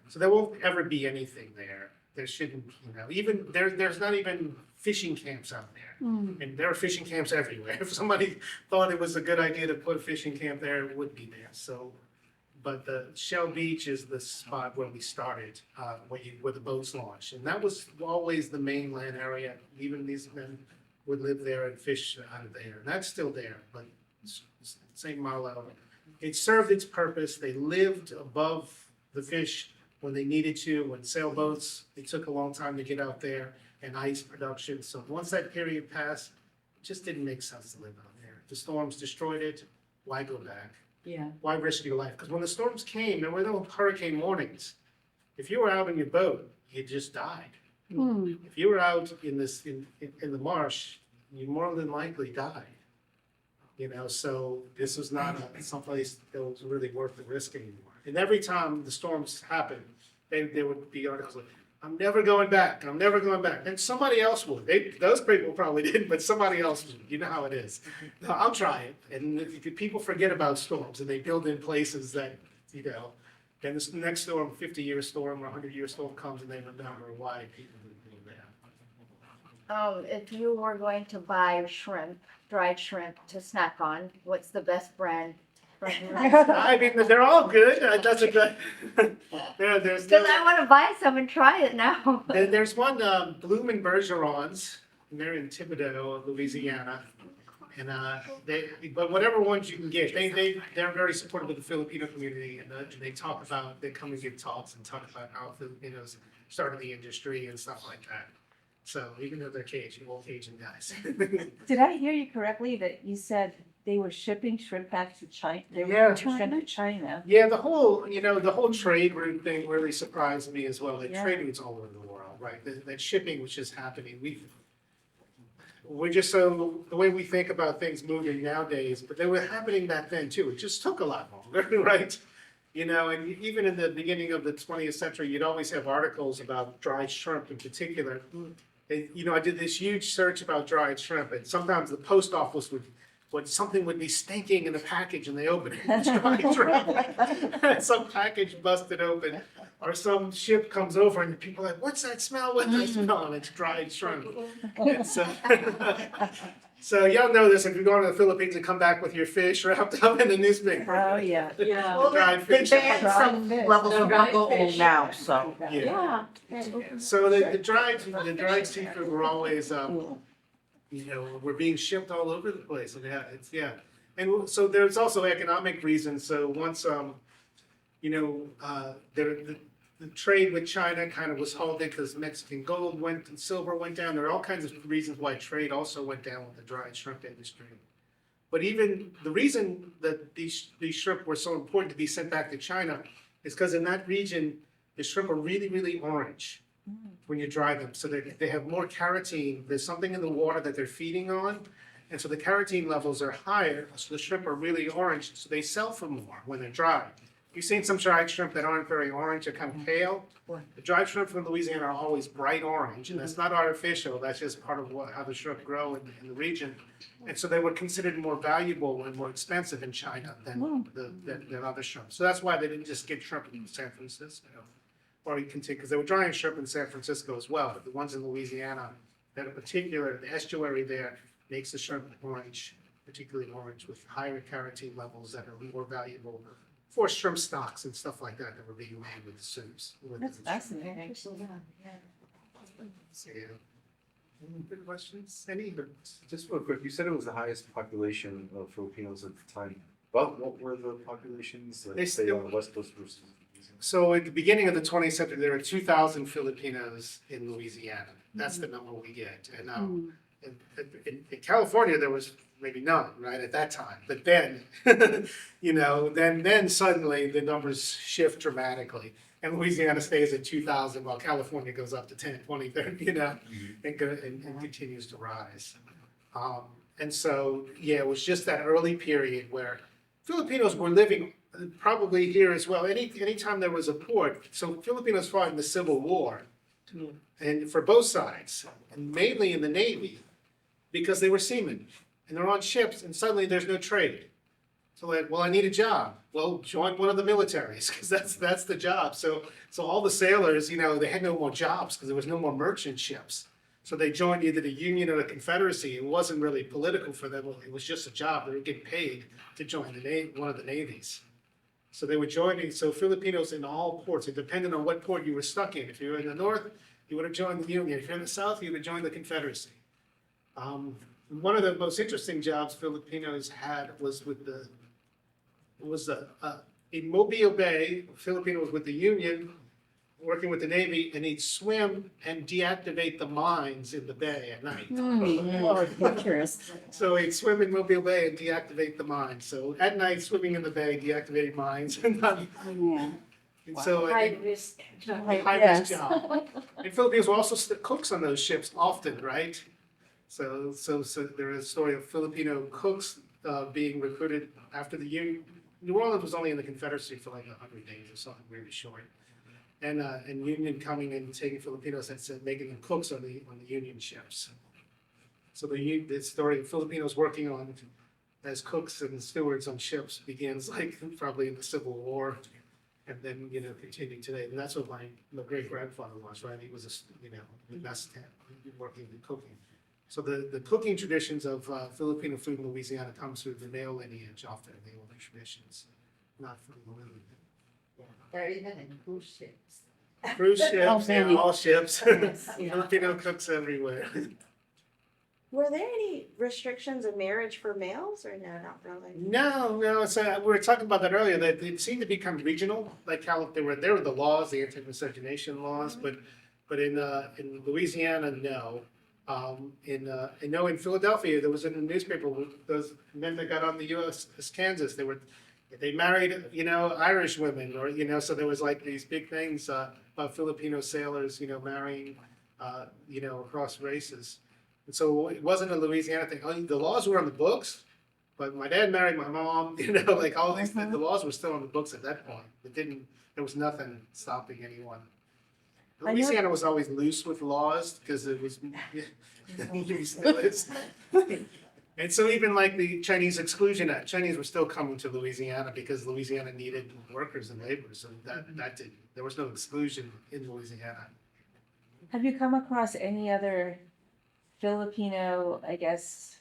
so there won't ever be anything there. There shouldn't, you know, even there's not even fishing camps out there. And there are fishing camps everywhere. If somebody thought it was a good idea to put a fishing camp there, it would be there. So, but the Shell Beach is the spot where we started, where the boats launched. And that was always the mainland area. Even these men would live there and fish out of there. And that's still there, but St. Malo, it served its purpose. They lived above the fish when they needed to, when sailboats, it took a long time to get out there, and ice production. So once that period passed, it just didn't make sense to live out there. The storms destroyed it. Why go back? Yeah. Why risk your life? Because when the storms came, there were no hurricane warnings. If you were out in your boat, you just died. If you were out in the marsh, you more than likely died. You know, so this was not someplace that was really worth the risk anymore. And every time the storms happened, there would be articles like, I'm never going back, I'm never going back. And somebody else would. Those people probably didn't, but somebody else would. You know how it is. No, I'll try it. And if people forget about storms and they build in places that, you know, then this next storm, 50-year storm or 100-year storm comes and they remember why people didn't do that. If you were going to buy shrimp, dried shrimp to snack on, what's the best brand? I mean, they're all good. That's a good. There's Because I want to buy some and try it now. there's one Bloom and Bergerons, and they're in Thibodaux, Louisiana, and but whatever ones you can get, they're very supportive of the Filipino community, and they come and give talks and talk about how Filipinos started the industry and stuff like that. So even though they're Cajun, old Cajun guys. Did I hear you correctly that you said they were shipping shrimp back to China? They were Yeah. shipping to China. Yeah, the whole trade route thing really surprised me as well. Like Yeah. trade routes all over the world, right? That shipping was just happening. We're just so, the way we think about things moving nowadays, but they were happening back then too. It just took a lot longer, right? You know, and even in the beginning of the 20th century, you'd always have articles about dried shrimp in particular. And, you know, I did this huge search about dried shrimp, and sometimes the post office something would be stinking in the package and they open it, it's dried shrimp. Some package busted open, or some ship comes over and people are like, what's that smell? What's that smell? And it's dried shrimp. And so, so y'all know this, if you're going to the Philippines and come back with your fish wrapped up in the newspaper. Oh, yeah. Yeah. Well, dried fish. They banned some levels of alcohol now, so. Yeah. So the dried seafood were always, you know, we're being shipped all over the place. And and so there's also economic reasons. So once, you know, the trade with China kind of was halted because Mexican gold went and silver went down. There are all kinds of reasons why trade also went down with the dried shrimp industry. But even the reason that these shrimp were so important to be sent back to China is because in that region, the shrimp are really, really orange when you dry them. So they have more carotene. There's something in the water that they're feeding on. And so the carotene levels are higher. So the shrimp are really orange. So they sell for more when they're dry. You've seen some dried shrimp that aren't very orange, they're kind of pale. The dried shrimp from Louisiana are always bright orange, and that's not artificial. That's just part of how the shrimp grow in the region. And so they were considered more valuable and more expensive in China than other shrimp. So that's why they didn't just get shrimp in San Francisco. Or you can take, because they were drying shrimp in San Francisco as well, but the ones in Louisiana, that in particular, the estuary there makes the shrimp orange, particularly orange, with higher carotene levels that are more valuable for shrimp stocks and stuff like that were being made with the soups. That's fascinating. So, yeah. Any good questions? Any? Just real quick, you said it was the highest population of Filipinos at the time. But what were the populations, They like, say, still- on the West Coast versus Louisiana? So at the beginning of the 20th century, there were 2,000 Filipinos in Louisiana. That's the number we get. And in California, there was maybe none, right, at that time. But then, you know, then suddenly the numbers shift dramatically. And Louisiana stays at 2,000 while California goes up to 10, 20, 30, you know, and continues to rise. And so, yeah, it was just that early period where Filipinos were living probably here as well. Anytime there was a port, so Filipinos fought in the Civil War, and for both sides, and mainly in the Navy, because they were seamen, and they're on ships, and suddenly there's no trade. So like, well, I need a job. Well, join one of the militaries, because that's the job. So all the sailors, you know, they had no more jobs because there was no more merchant ships. So they joined either the Union or the Confederacy. It wasn't really political for them. It was just a job. They were getting paid to join one of the navies. So they were joining. So Filipinos in all ports, it depended on what port you were stuck in. If you were in the north, you would have joined the Union. If you're in the south, you would join the Confederacy. One of the most interesting jobs Filipinos had was in Mobile Bay. A Filipino was with the Union, working with the Navy, and he'd swim and deactivate the mines in the bay at night. So he'd swim in Mobile Bay and deactivate the mines. So at night, swimming in the bay, deactivating mines. And so High risk. high-risk job. And Filipinos were also cooks on those ships often, right? So there is a story of Filipino cooks being recruited after the Union. New Orleans was only in the Confederacy for like 100 days or something really short. And Union coming and taking Filipinos and making them cooks on the Union ships. So the story of Filipinos working as cooks and stewards on ships begins like probably in the Civil War, and then continuing today. And that's what my great grandfather was, right? He was the best at working and cooking. So the cooking traditions of Filipino food in Louisiana comes through the male lineage, often the older traditions, not from the women. Or even in cruise ships. Cruise ships, really? all ships. Yes. Filipino cooks everywhere. Were there any restrictions of marriage for males or no, not really? No. So we were talking about that earlier. That it seemed to become regional. Like there were the laws, the anti-miscegenation laws, but but in Louisiana, no. I know in Philadelphia, there was in the newspaper, those men that got on the USS Kansas, they married, Irish women, or, so there was like these big things, about Filipino sailors, marrying, across races. And so it wasn't a Louisiana thing. The laws were on the books, but my dad married my mom, like all these, the laws were still on the books at that point. There was nothing stopping anyone. I know- Louisiana was always loose with laws because it was, it still is. And so even like the Chinese Exclusion Act, Chinese were still coming to Louisiana because Louisiana needed workers and laborers, and there was no exclusion in Louisiana. Have you come across any other Filipino, I guess,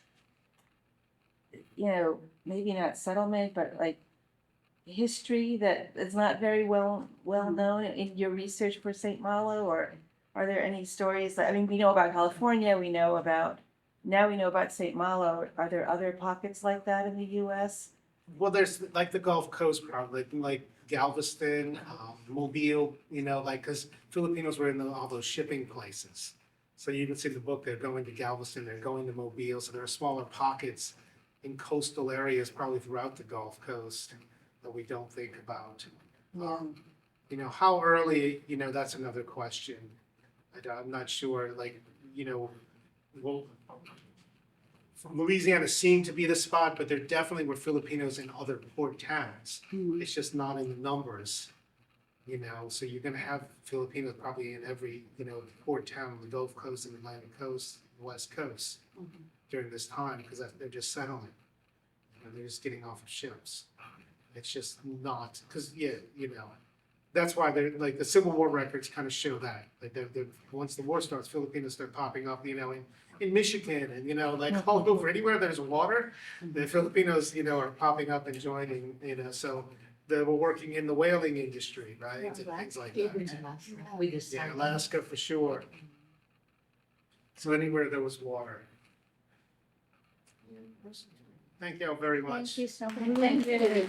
maybe not settlement, but like history that is not very well known in your research for St. Malo? Or are there any stories that, we know about California, now we know about St. Malo. Are there other pockets like that in the US? Well, there's like the Gulf Coast, probably like Galveston, Mobile, because Filipinos were in all those shipping places. So you can see the book, they're going to Galveston, they're going to Mobile, so there are smaller pockets in coastal areas probably throughout the Gulf Coast that we don't think about. How early, that's another question. I'm not sure, well, Louisiana seemed to be the spot, but there definitely were Filipinos in other port towns. It's just not in the numbers, so you're gonna have Filipinos probably in every, port town on the Gulf Coast and Atlantic Coast, West Coast during this time, because they're just settling. They're just getting off of ships. It's just not, because, that's why they're, like, the Civil War records kind of show that. Like, once the war starts, Filipinos start popping up, in Michigan and, like, all over, anywhere there's water, the Filipinos, are popping up and joining, so they were working in the whaling industry, right? And things like that. We just. Yeah, Alaska for sure. So anywhere there was water. Thank you all very much. Thank you so much. Thank you.